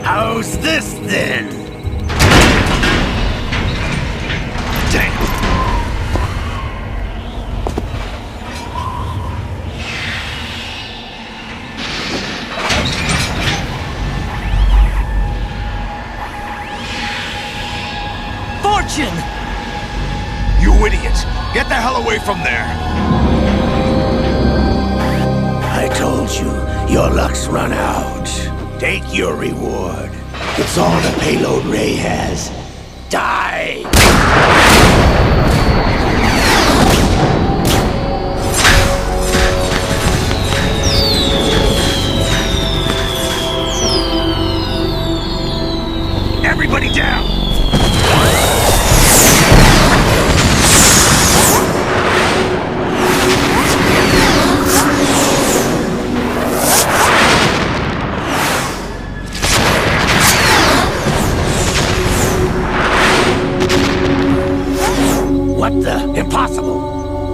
How's this then? Damn. Fortune! You idiot! Get the hell away from there! I told you, your luck's run out. Take your reward. It's all the payload Ray has. Die! Everybody down! What the? Impossible!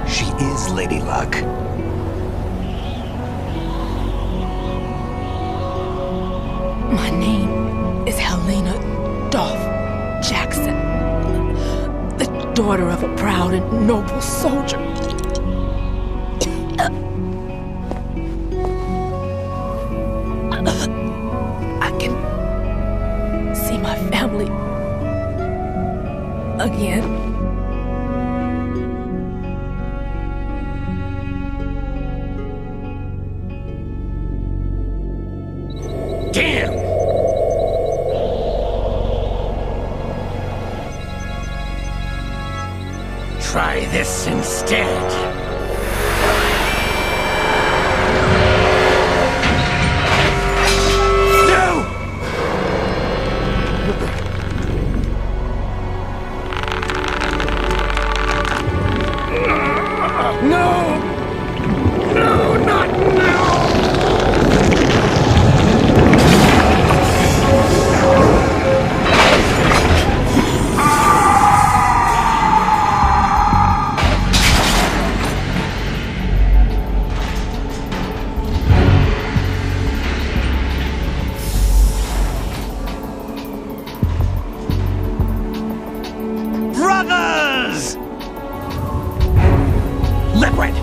She is Lady Luck. My name is Helena Dolph Jackson, the daughter of a proud and noble soldier. I can see my family again. Damn! Try this instead. No! No, not now! Brothers! Liquid!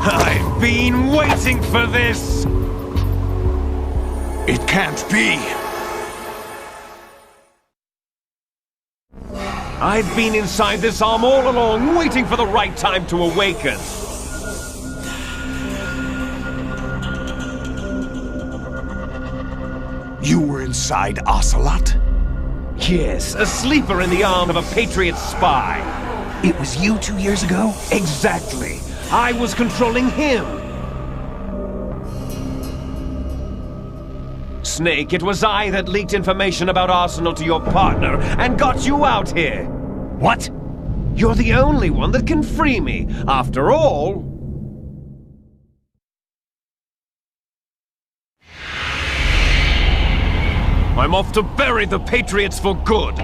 I've been waiting for this! It can't be! I've been inside this arm all along, waiting for the right time to awaken. You were inside Ocelot? Yes, a sleeper in the arm of a Patriot spy. It was you 2 years ago? Exactly. I was controlling him. Snake, it was I that leaked information about Arsenal to your partner and got you out here. What? You're the only one that can free me. After all... I'm off to bury the Patriots for good.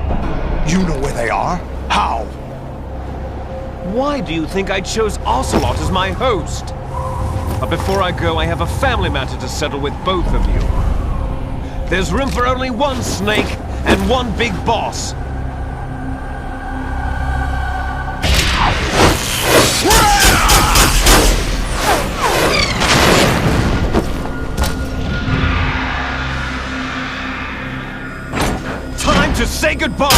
You know where they are? How? Why do you think I chose Ocelot as my host? But before I go, I have a family matter to settle with both of you. There's room for only one Snake and one big boss. Time to say goodbye!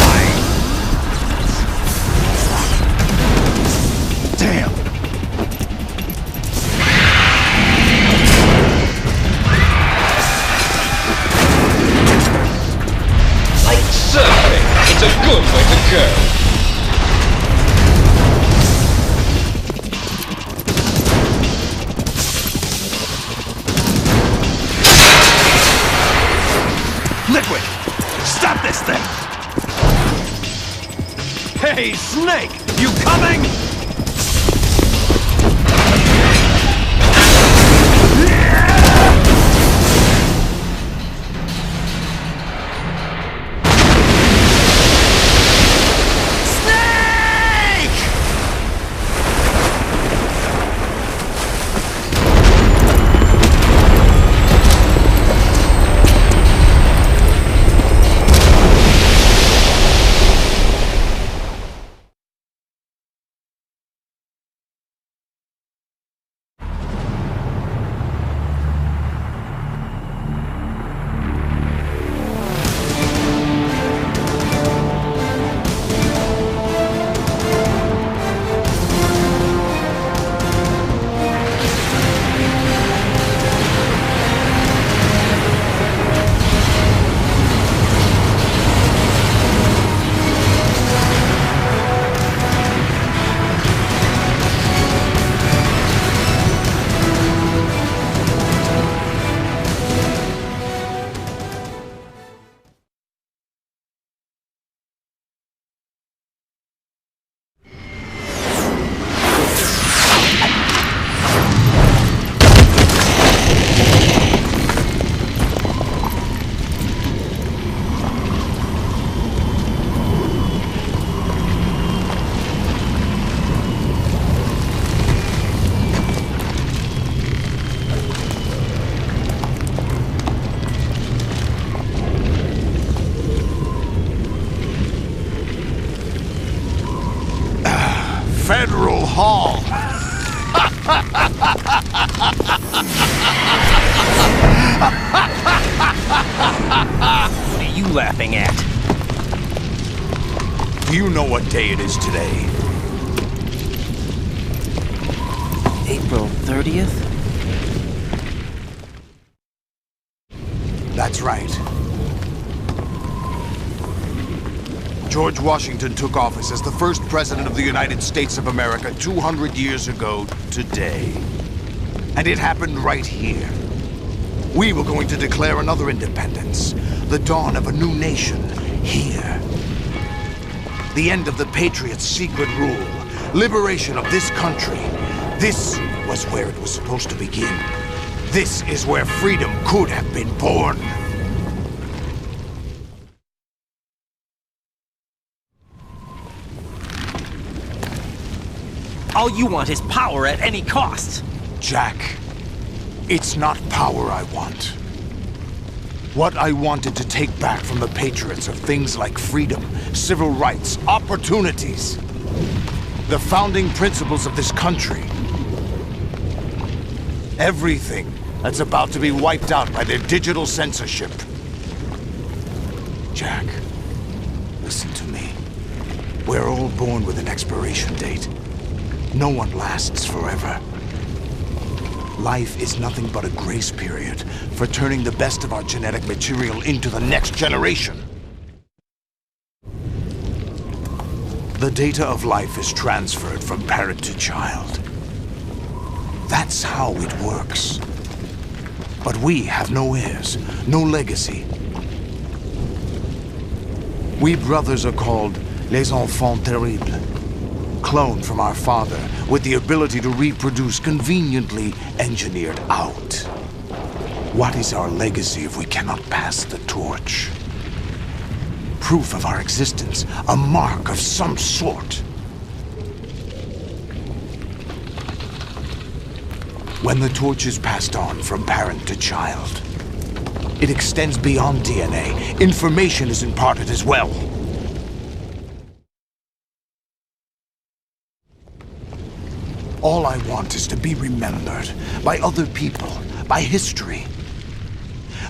Hey, Snake! You coming? Federal Hall. What are you laughing at? Do you know what day it is today? April 30th? That's right. George Washington took office as the first president of the United States of America 200 years ago today. And it happened right here. We were going to declare another independence, the dawn of a new nation, here. The end of the Patriots' secret rule, liberation of this country. This was where it was supposed to begin. This is where freedom could have been born. All you want is power at any cost. Jack, it's not power I want. What I wanted to take back from the Patriots are things like freedom, civil rights, opportunities. The founding principles of this country. Everything that's about to be wiped out by their digital censorship. Jack, listen to me. We're all born with an expiration date. No one lasts forever. Life is nothing but a grace period for turning the best of our genetic material into the next generation. The data of life is transferred from parent to child. That's how it works. But we have no heirs, no legacy. We brothers are called les enfants terribles. Cloned from our father, with the ability to reproduce conveniently engineered out. What is our legacy if we cannot pass the torch? Proof of our existence, a mark of some sort. When the torch is passed on from parent to child, it extends beyond DNA. Information is imparted as well. All I want is to be remembered by other people, by history.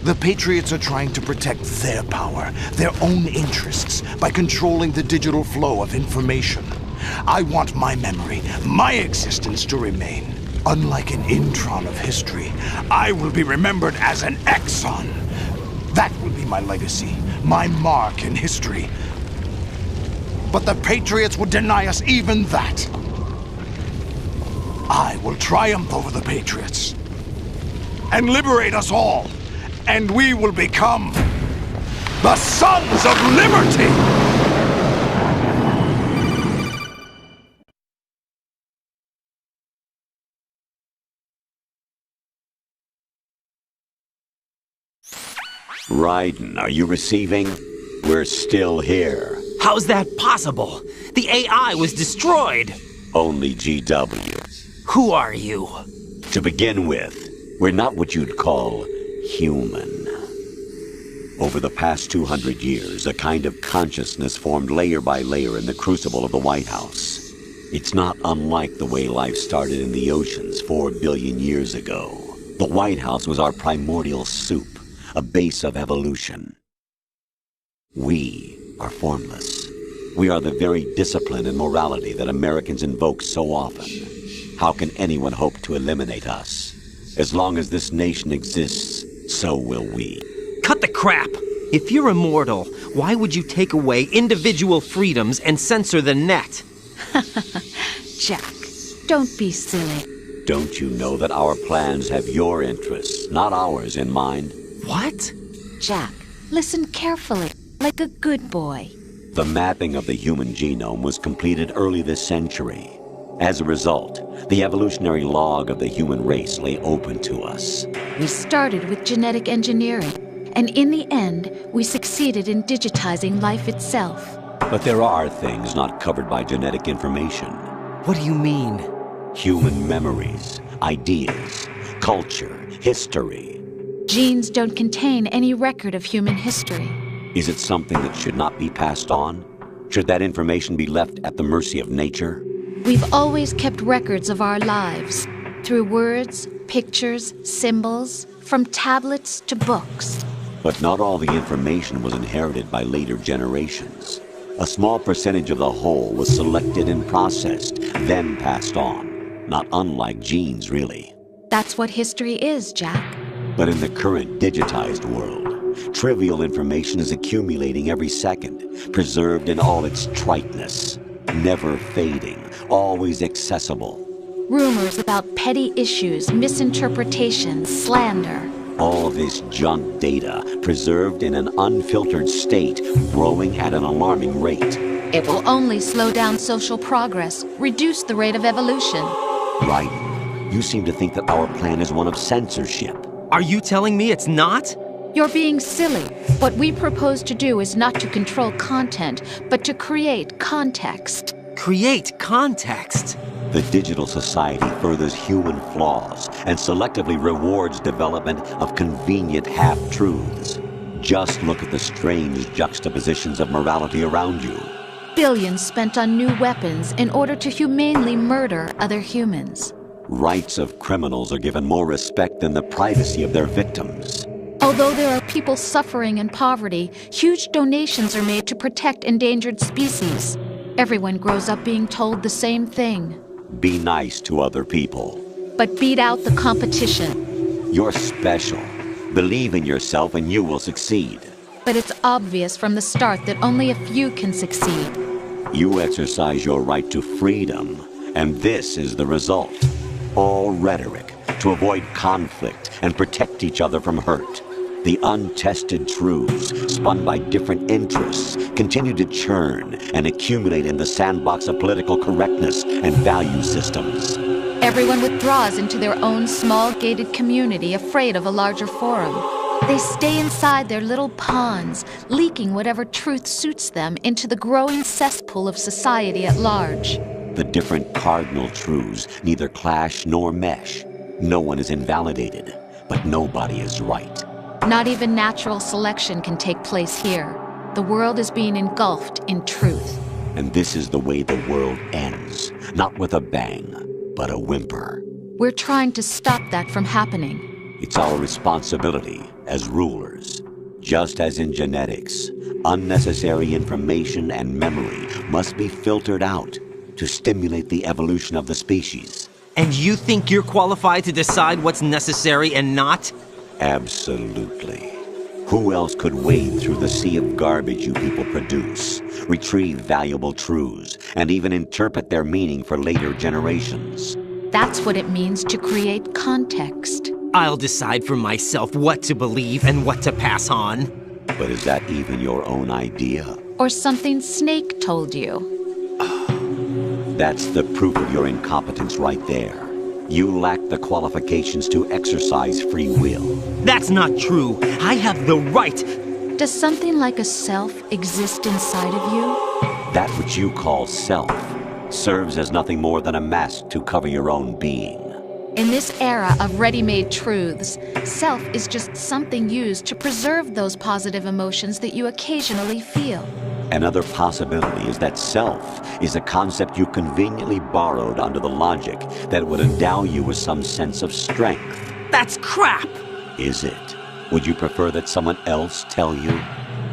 The Patriots are trying to protect their power, their own interests, by controlling the digital flow of information. I want my memory, my existence to remain. Unlike an intron of history, I will be remembered as an exon. That will be my legacy, my mark in history. But the Patriots would deny us even that. I will triumph over the Patriots and liberate us all, and we will become the Sons of Liberty! Raiden, are you receiving? We're still here. How's that possible? The AI was destroyed. Only GW. Who are you? To begin with, we're not what you'd call human. Over the past 200 years, a kind of consciousness formed layer by layer in the crucible of the White House. It's not unlike the way life started in the oceans 4 billion years ago. The White House was our primordial soup, a base of evolution. We are formless. We are the very discipline and morality that Americans invoke so often. How can anyone hope to eliminate us? As long as this nation exists, so will we. Cut the crap! If you're immortal, why would you take away individual freedoms and censor the net? Jack, don't be silly. Don't you know that our plans have your interests, not ours, in mind? What? Jack, listen carefully, like a good boy. The mapping of the human genome was completed early this century. As a result, the evolutionary log of the human race lay open to us. We started with genetic engineering, and in the end, we succeeded in digitizing life itself. But there are things not covered by genetic information. What do you mean? Human memories, ideas, culture, history. Genes don't contain any record of human history. Is it something that should not be passed on? Should that information be left at the mercy of nature? We've always kept records of our lives, through words, pictures, symbols, from tablets to books. But not all the information was inherited by later generations. A small percentage of the whole was selected and processed, then passed on. Not unlike genes, really. That's what history is, Jack. But in the current digitized world, trivial information is accumulating every second, preserved in all its triteness, never fading, always accessible. Rumors about petty issues, misinterpretations, slander. All this junk data, preserved in an unfiltered state, growing at an alarming rate. It will only slow down social progress, reduce the rate of evolution. Right. You seem to think that our plan is one of censorship. Are you telling me it's not? You're being silly. What we propose to do is not to control content, but to create context. Create context? The digital society furthers human flaws and selectively rewards development of convenient half-truths. Just look at the strange juxtapositions of morality around you. Billions spent on new weapons in order to humanely murder other humans. Rights of criminals are given more respect than the privacy of their victims. Although there are people suffering in poverty, huge donations are made to protect endangered species. Everyone grows up being told the same thing. Be nice to other people. But beat out the competition. You're special. Believe in yourself and you will succeed. But it's obvious from the start that only a few can succeed. You exercise your right to freedom, and this is the result. All rhetoric to avoid conflict and protect each other from hurt. The untested truths, spun by different interests, continue to churn and accumulate in the sandbox of political correctness and value systems. Everyone withdraws into their own small gated community, afraid of a larger forum. They stay inside their little ponds, leaking whatever truth suits them into the growing cesspool of society at large. The different cardinal truths neither clash nor mesh. No one is invalidated, but nobody is right. Not even natural selection can take place here. The world is being engulfed in truth. And this is the way the world ends. Not with a bang, but a whimper. We're trying to stop that from happening. It's our responsibility as rulers. Just as in genetics, unnecessary information and memory must be filtered out to stimulate the evolution of the species. And you think you're qualified to decide what's necessary and not? Absolutely. Who else could wade through the sea of garbage you people produce, retrieve valuable truths, and even interpret their meaning for later generations? That's what it means to create context. I'll decide for myself what to believe and what to pass on. But is that even your own idea? Or something Snake told you? That's the proof of your incompetence right there. You lack the qualifications to exercise free will. That's not true. I have the right. Does something like a self exist inside of you? That which you call self serves as nothing more than a mask to cover your own being. In this era of ready-made truths, self is just something used to preserve those positive emotions that you occasionally feel. Another possibility is that self is a concept you conveniently borrowed under the logic that would endow you with some sense of strength. That's crap! Is it? Would you prefer that someone else tell you?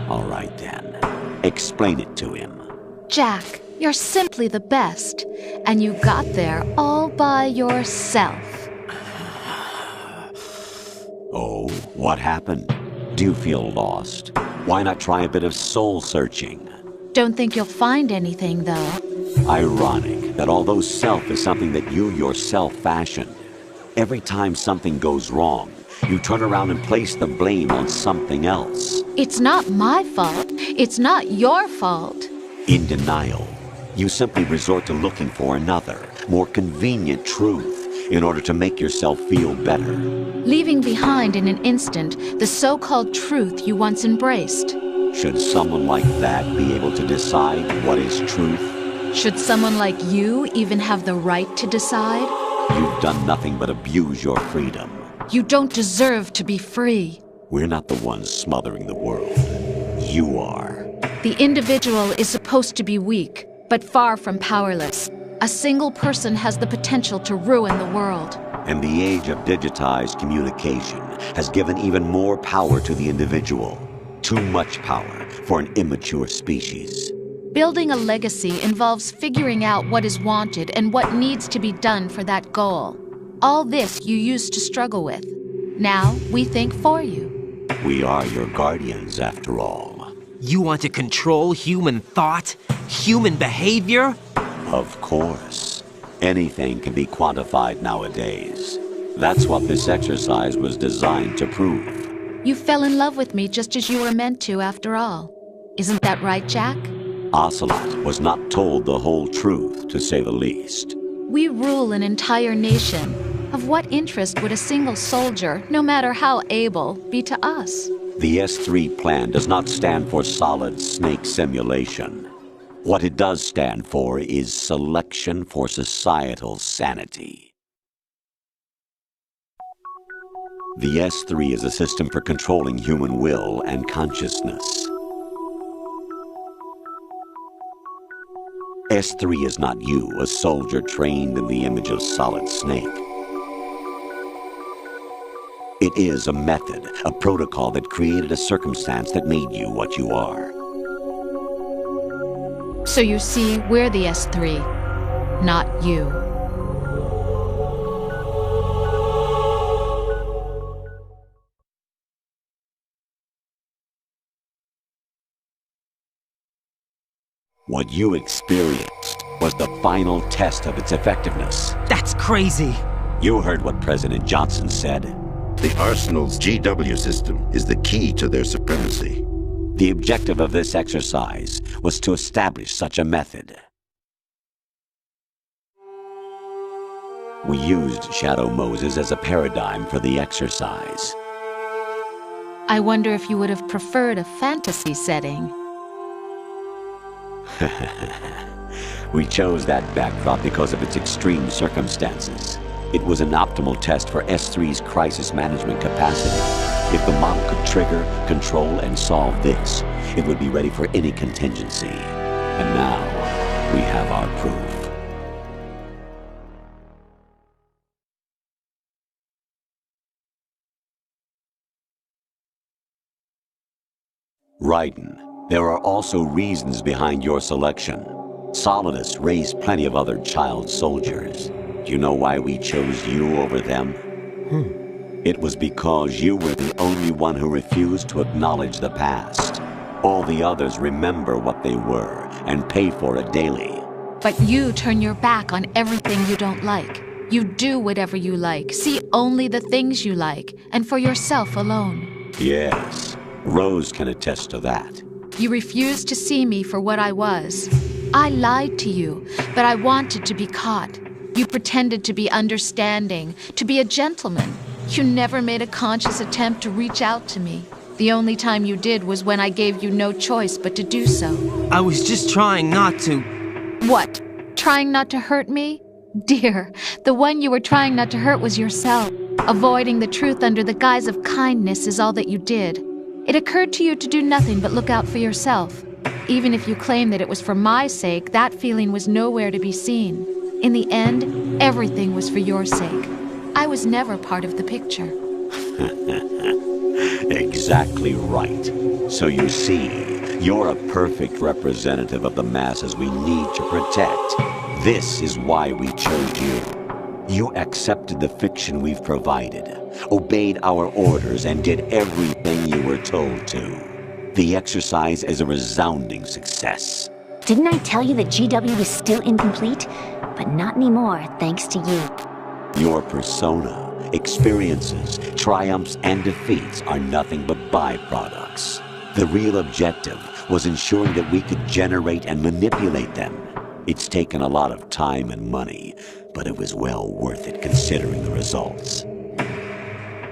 All right then. Explain it to him. Jack, you're simply the best, and you got there all by yourself. Oh, what happened? Do you feel lost? Why not try a bit of soul-searching? Don't think you'll find anything, though. Ironic that although self is something that you yourself fashioned, every time something goes wrong, you turn around and place the blame on something else. It's not my fault. It's not your fault. In denial, you simply resort to looking for another, more convenient truth in order to make yourself feel better. Leaving behind in an instant the so-called truth you once embraced. Should someone like that be able to decide what is truth? Should someone like you even have the right to decide? You've done nothing but abuse your freedom. You don't deserve to be free. We're not the ones smothering the world. You are. The individual is supposed to be weak, but far from powerless. A single person has the potential to ruin the world. And the age of digitized communication has given even more power to the individual. Too much power for an immature species. Building a legacy involves figuring out what is wanted and what needs to be done for that goal. All this you used to struggle with. Now we think for you. We are your guardians, after all. You want to control human thought? Human behavior? Of course. Anything can be quantified nowadays. That's what this exercise was designed to prove. You fell in love with me just as you were meant to, after all. Isn't that right, Jack? Ocelot was not told the whole truth, to say the least. We rule an entire nation. Of what interest would a single soldier, no matter how able, be to us? The S3 plan does not stand for solid snake simulation. What it does stand for is selection for societal sanity. The S3 is a system for controlling human will and consciousness. S3 is not you, a soldier trained in the image of Solid Snake. It is a method, a protocol that created a circumstance that made you what you are. So you see, we're the S3, not you. What you experienced was the final test of its effectiveness. That's crazy. You heard what President Johnson said. The Arsenal's GW system is the key to their supremacy. The objective of this exercise was to establish such a method. We used Shadow Moses as a paradigm for the exercise. I wonder if you would have preferred a fantasy setting. We chose that backdrop because of its extreme circumstances. It was an optimal test for S3's crisis management capacity. If the model could trigger, control, and solve this, it would be ready for any contingency. And now, we have our proof. Raiden, there are also reasons behind your selection. Solidus raised plenty of other child soldiers. Do you know why we chose you over them? It was because you were the only one who refused to acknowledge the past. All the others remember what they were and pay for it daily. But you turn your back on everything you don't like. You do whatever you like, see only the things you like, and for yourself alone. Yes, Rose can attest to that. You refused to see me for what I was. I lied to you, but I wanted to be caught. You pretended to be understanding, to be a gentleman. You never made a conscious attempt to reach out to me. The only time you did was when I gave you no choice but to do so. I was just trying not to. What? Trying not to hurt me? Dear, the one you were trying not to hurt was yourself. Avoiding the truth under the guise of kindness is all that you did. It occurred to you to do nothing but look out for yourself. Even if you claim that it was for my sake, that feeling was nowhere to be seen. In the end, everything was for your sake. I was never part of the picture. Exactly right. So you see, you're a perfect representative of the masses we need to protect. This is why we chose you. You accepted the fiction we've provided, obeyed our orders, and did everything you were told to. The exercise is a resounding success. Didn't I tell you that GW is still incomplete? But not anymore, thanks to you. Your persona, experiences, triumphs, and defeats are nothing but byproducts. The real objective was ensuring that we could generate and manipulate them. It's taken a lot of time and money, but it was well worth it considering the results.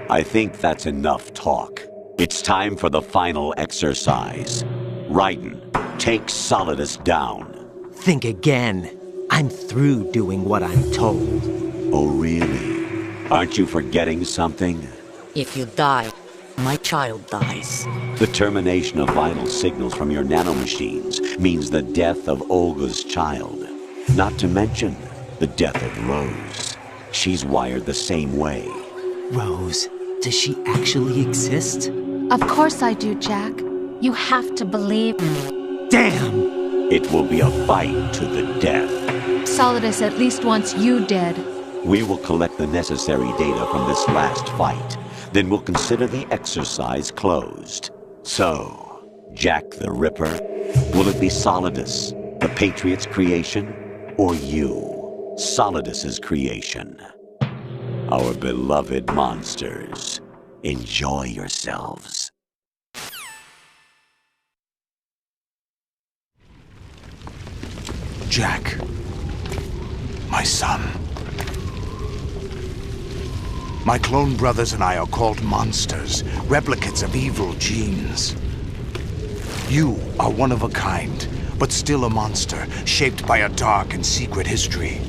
I think that's enough talk. It's time for the final exercise. Raiden, take Solidus down. Think again. I'm through doing what I'm told. Oh, really? Aren't you forgetting something? If you die, my child dies. The termination of vital signals from your nanomachines means the death of Olga's child. Not to mention the death of Rose. She's wired the same way. Rose, does she actually exist? Of course I do, Jack. You have to believe me. Damn! It will be a fight to the death. Solidus at least wants you dead. We will collect the necessary data from this last fight. Then we'll consider the exercise closed. So, Jack the Ripper, will it be Solidus, the Patriot's creation, or you, Solidus's creation? Our beloved monsters, enjoy yourselves. Jack, my son. My clone brothers and I are called monsters, replicates of evil genes. You are one of a kind, but still a monster, shaped by a dark and secret history.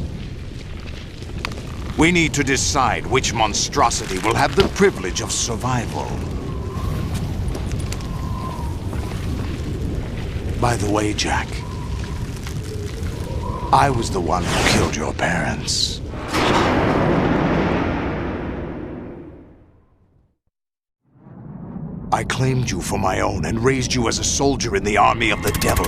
We need to decide which monstrosity will have the privilege of survival. By the way, Jack, I was the one who killed your parents. I claimed you for my own and raised you as a soldier in the army of the devil.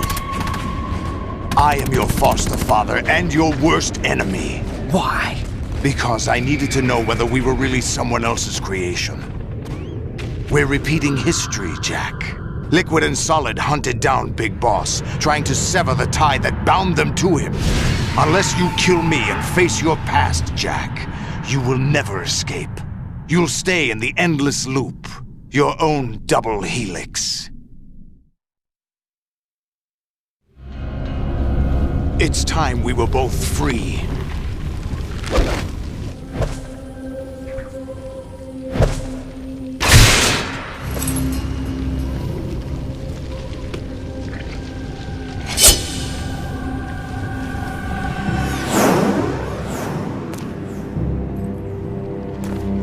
I am your foster father and your worst enemy. Why? Because I needed to know whether we were really someone else's creation. We're repeating history, Jack. Liquid and Solid hunted down Big Boss, trying to sever the tie that bound them to him. Unless you kill me and face your past, Jack, you will never escape. You'll stay in the endless loop. Your own double helix. It's time we were both free.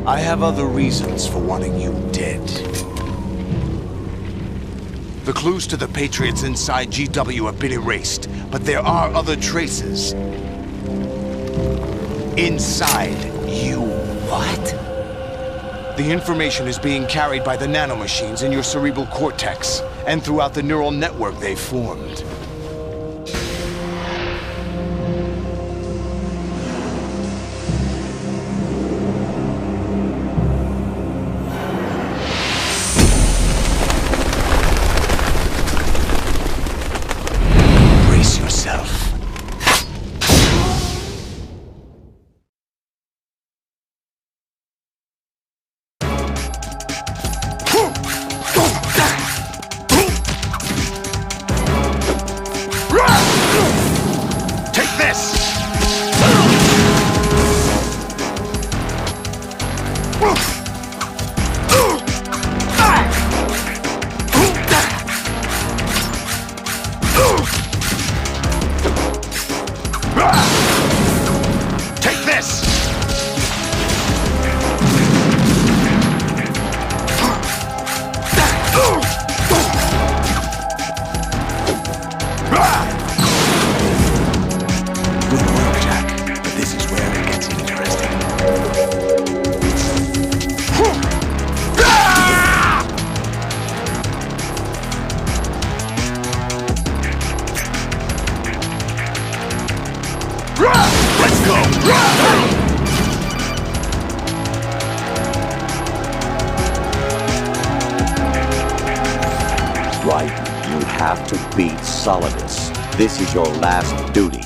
I have other reasons for wanting you dead. The clues to the Patriots inside GW have been erased, but there are other traces. Inside you. What? The information is being carried by the nanomachines in your cerebral cortex, and throughout the neural network they've formed. Let's go! Right, you have to beat Solidus. This is your last duty.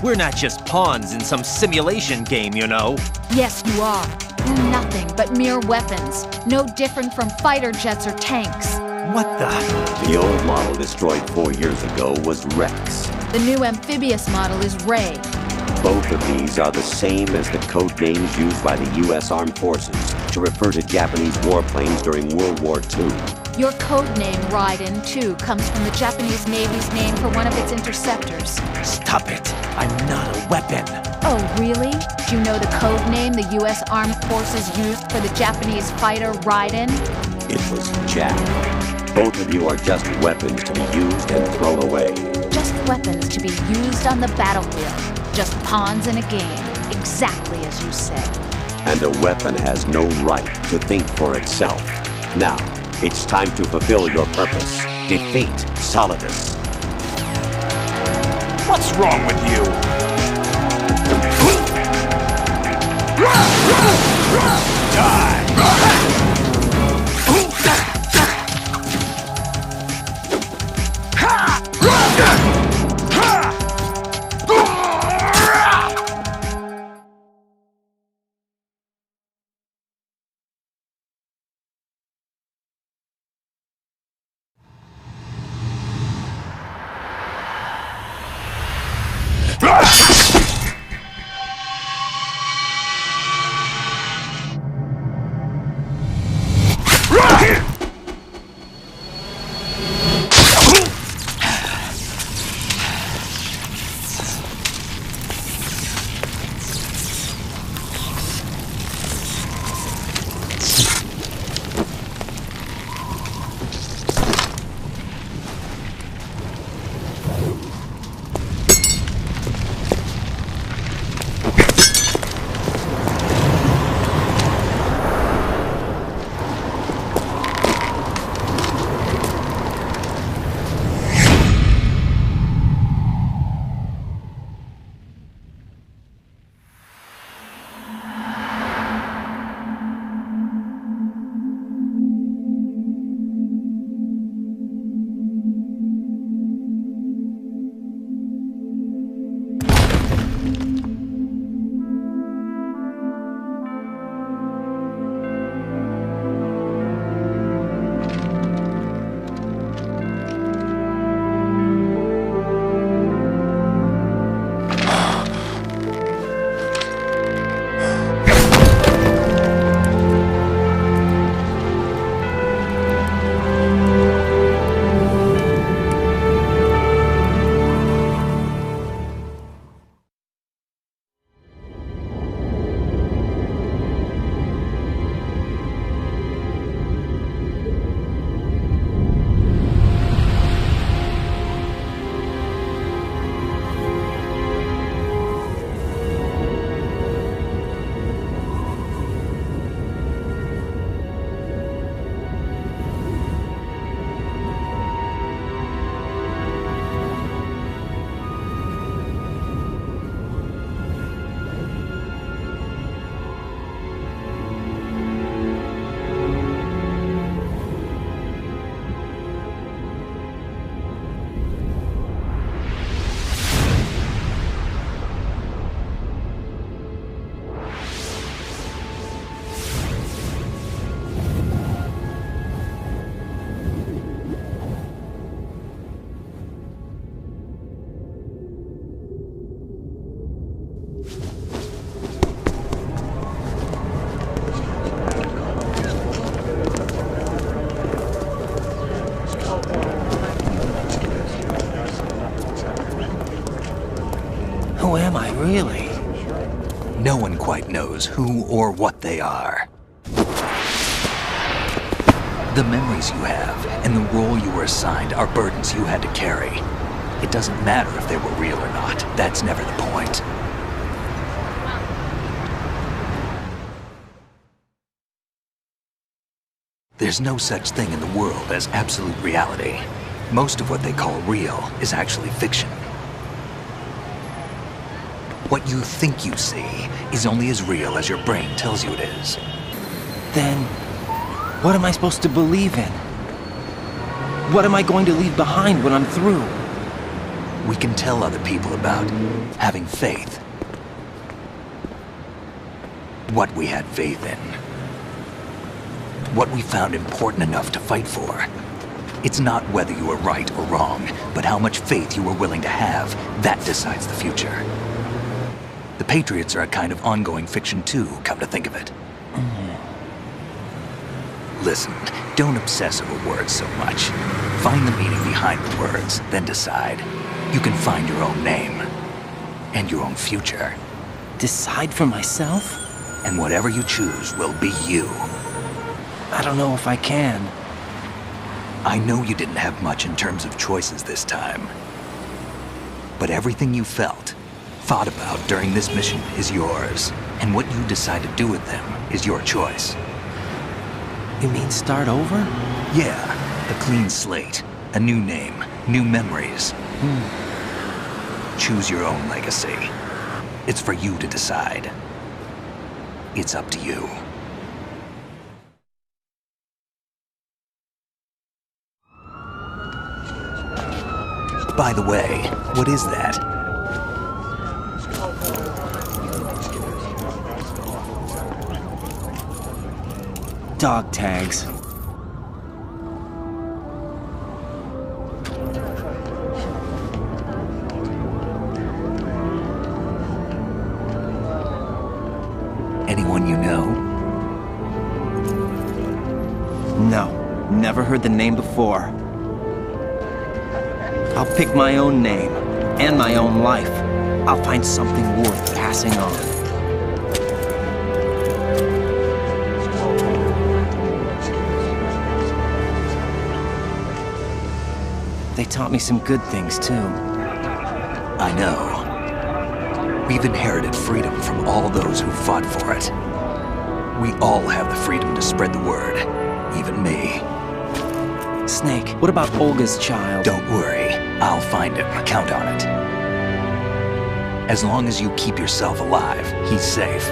We're not just pawns in some simulation game, you know. Yes, you are. We're nothing but mere weapons. No different from fighter jets or tanks. What the? The old model destroyed 4 years ago was Rex. The new amphibious model is Ray. Both of these are the same as the code names used by the U.S. Armed Forces to refer to Japanese warplanes during World War II. Your code name, Raiden, too, comes from the Japanese Navy's name for one of its interceptors. Stop it. I'm not a weapon. Oh, really? Do you know the code name the U.S. Armed Forces used for the Japanese fighter Raiden? It was Jack. Both of you are just weapons to be used and thrown away. Just weapons to be used on the battlefield. Just pawns in a game, exactly as you said. And a weapon has no right to think for itself. Now, it's time to fulfill your purpose. Defeat Solidus. What's wrong with you? Die! Who am I, really? No one quite knows who or what they are. The memories you have and the role you were assigned are burdens you had to carry. It doesn't matter if they were real or not. That's never the point. There's no such thing in the world as absolute reality. Most of what they call real is actually fiction. What you think you see is only as real as your brain tells you it is. Then, what am I supposed to believe in? What am I going to leave behind when I'm through? We can tell other people about having faith. What we had faith in. What we found important enough to fight for. It's not whether you were right or wrong, but how much faith you were willing to have. That decides the future. The Patriots are a kind of ongoing fiction too, come to think of it. Listen, don't obsess over words so much. Find the meaning behind the words, then decide. You can find your own name. And your own future. Decide for myself? And whatever you choose will be you. I don't know if I can. I know you didn't have much in terms of choices this time. But everything you felt, thought about during this mission is yours. And what you decide to do with them is your choice. You mean start over? Yeah, a clean slate, a new name, new memories. Choose your own legacy. It's for you to decide. It's up to you. By the way, what is that? Dog tags. Anyone you know? No, never heard the name before. I'll pick my own name, and my own life. I'll find something worth passing on. They taught me some good things, too. I know. We've inherited freedom from all those who fought for it. We all have the freedom to spread the word, even me. Snake, what about Olga's child? Don't worry, I'll find him. Count on it. As long as you keep yourself alive, he's safe.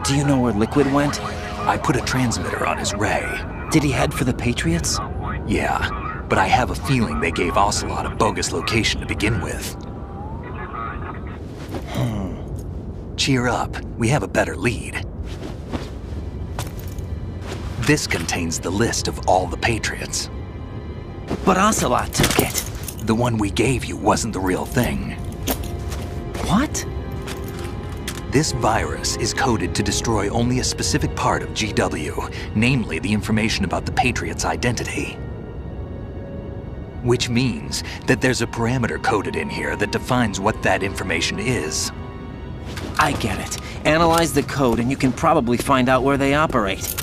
Do you know where Liquid went? I put a transmitter on his ray. Did he head for the Patriots? Yeah, but I have a feeling they gave Ocelot a bogus location to begin with. Cheer up, we have a better lead. This contains the list of all the Patriots. But Ocelot took it. The one we gave you wasn't the real thing. What? This virus is coded to destroy only a specific part of GW, namely the information about the Patriots' identity. Which means that there's a parameter coded in here that defines what that information is. I get it. Analyze the code and you can probably find out where they operate.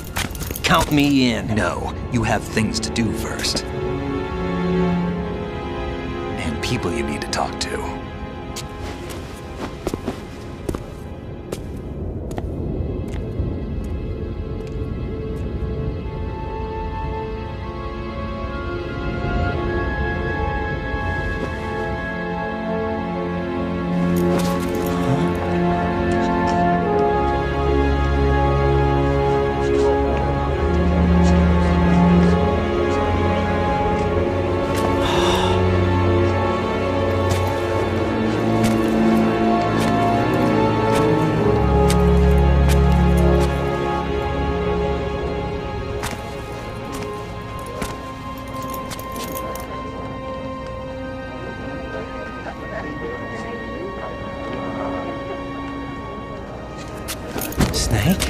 Count me in. No, you have things to do first. And people you need to talk to. Snake?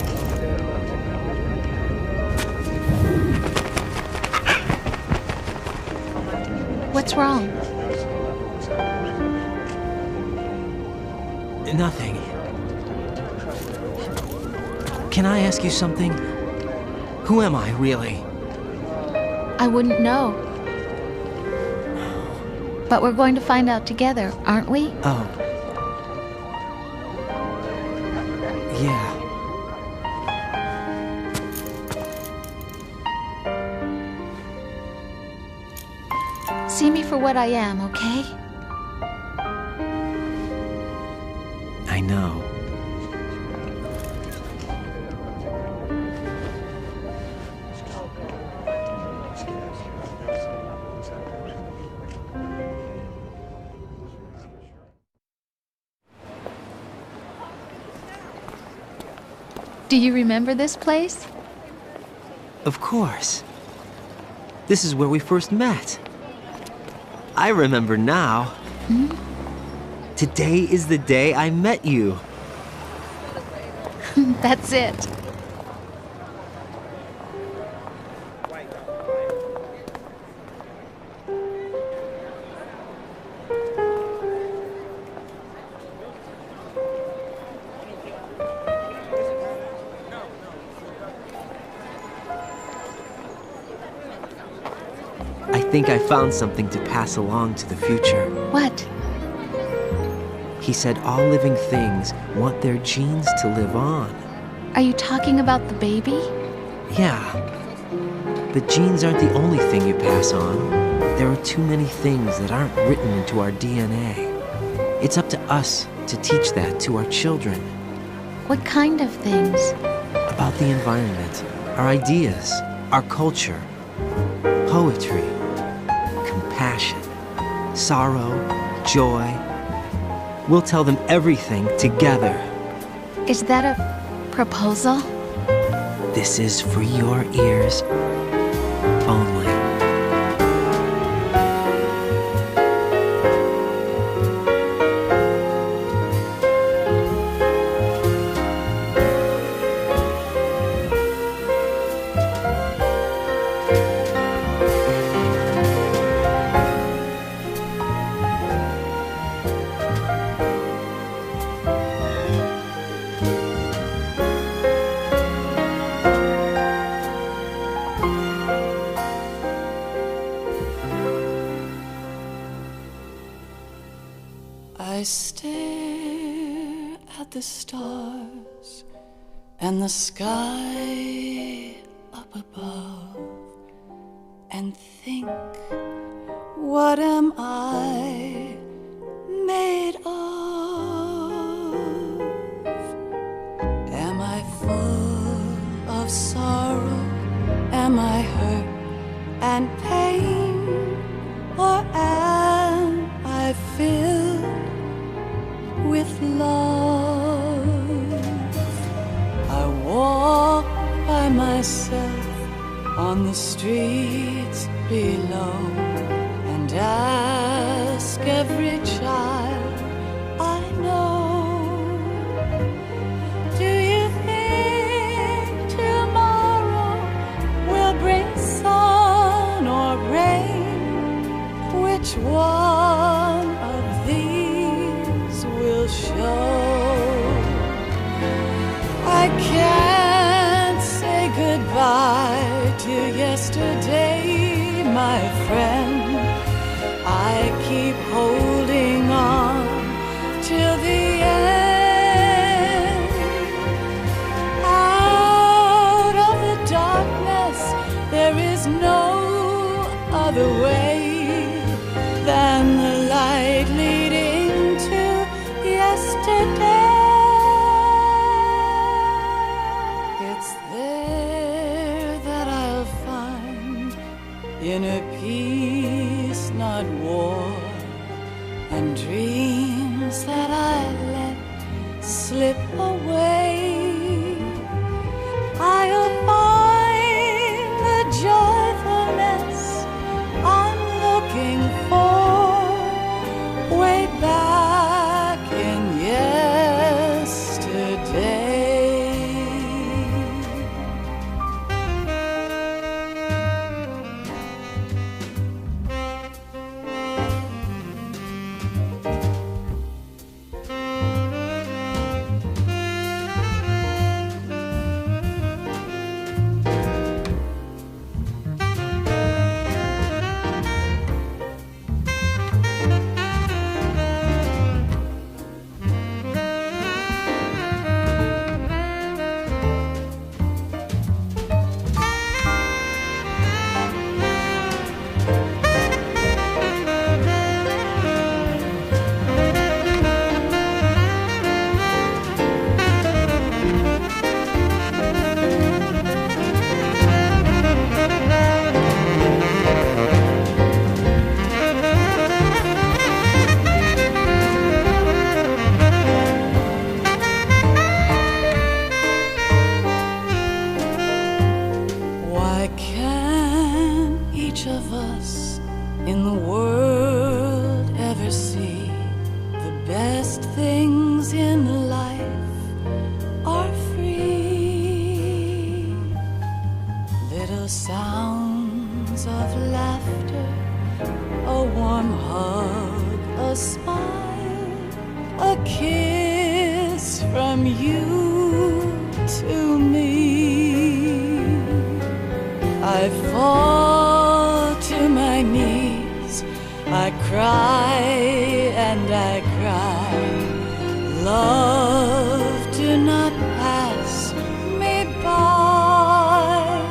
What's wrong? Nothing. Can I ask you something? Who am I, really? I wouldn't know. But we're going to find out together, aren't we? Oh. Yeah. see me for what I am, okay? I know. Do you remember this place? Of course. This is where we first met. I remember now. Hmm? Today is the day I met you. That's it. I think I found something to pass along to the future. What? He said all living things want their genes to live on. Are you talking about the baby? Yeah. But genes aren't the only thing you pass on. There are too many things that aren't written into our DNA. It's up to us to teach that to our children. What kind of things? About the environment, our ideas, our culture, poetry, compassion, sorrow, joy. We'll tell them everything together. Is that a proposal? This is for your ears only. I stare at the stars and the sky up above and think, what am I made of? Am I full of sorrow? Am I hurt and pain? Or am I filled with love? I walk by myself on the streets below and ask every child I know, do you think tomorrow will bring sun or rain? Which one of these will show? I can't say goodbye to yesterday, my friend. I keep holding on till the end. Out of the darkness, there is no other way than the light leading to yesterday. It's there that I'll find inner peace, not war, and dreams that I let slip away. I'll find the joyfulness I'm looking for way back in yesterday. in the world ever see. The best things in life are free. Little sounds of laughter, a warm hug, a smile, a kiss from you to me. I fall to my knees, I cry and I cry. Love, do not pass me by.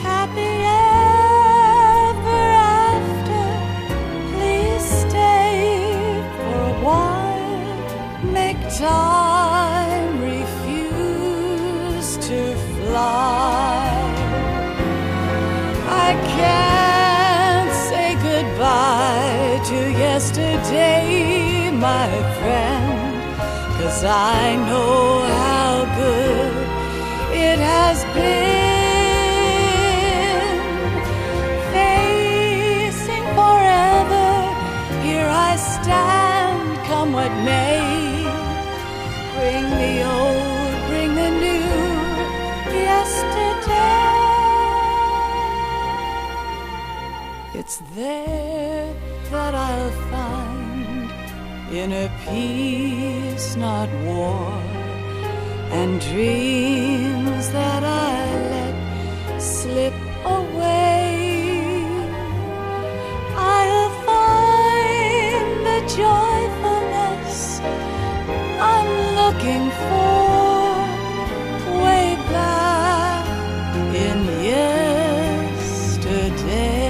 Happy ever after, please stay for a while. Make time refuse to fly. I can't say goodbye to yesterday, my friend, 'cause I know how good it has been. Facing forever, here I stand, come what may. Bring the old, bring the new, yesterday. It's there that I'll find inner peace, not war, and dreams that I let slip away. I'll find the joyfulness I'm looking for way back in yesterday.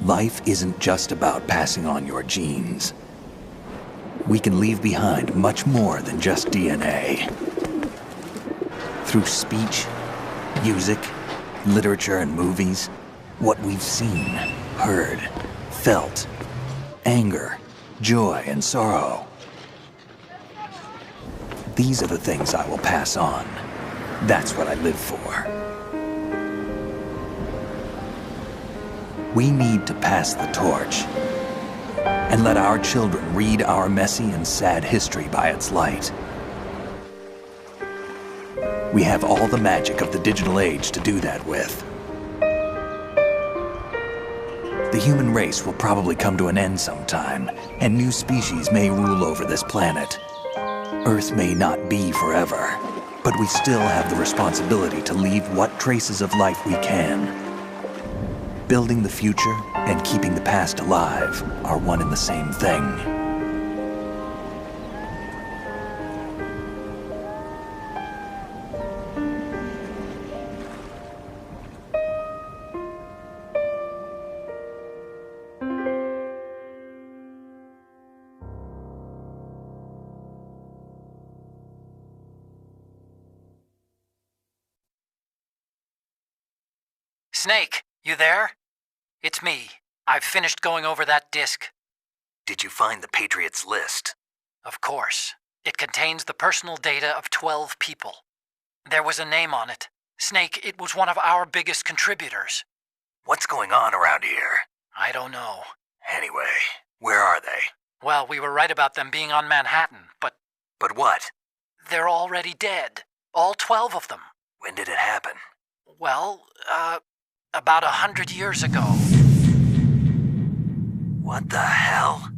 Life isn't just about passing on your genes. We can leave behind much more than just DNA. Through speech, music, literature, and movies, what we've seen, heard, felt, anger, joy, and sorrow. These are the things I will pass on. That's what I live for. We need to pass the torch and let our children read our messy and sad history by its light. We have all the magic of the digital age to do that with. The human race will probably come to an end sometime, and new species may rule over this planet. Earth may not be forever, but we still have the responsibility to leave what traces of life we can. Building the future and keeping the past alive are one and the same thing. Snake, you there? It's me. I've finished going over that disk. Did you find the Patriots list? Of course. It contains the personal data of 12 people. There was a name on it. Snake, it was one of our biggest contributors. What's going on around here? I don't know. Anyway, where are they? Well, we were right about them being on Manhattan, but... But what? They're already dead. All 12 of them. When did it happen? Well, about 100 years ago. What the hell?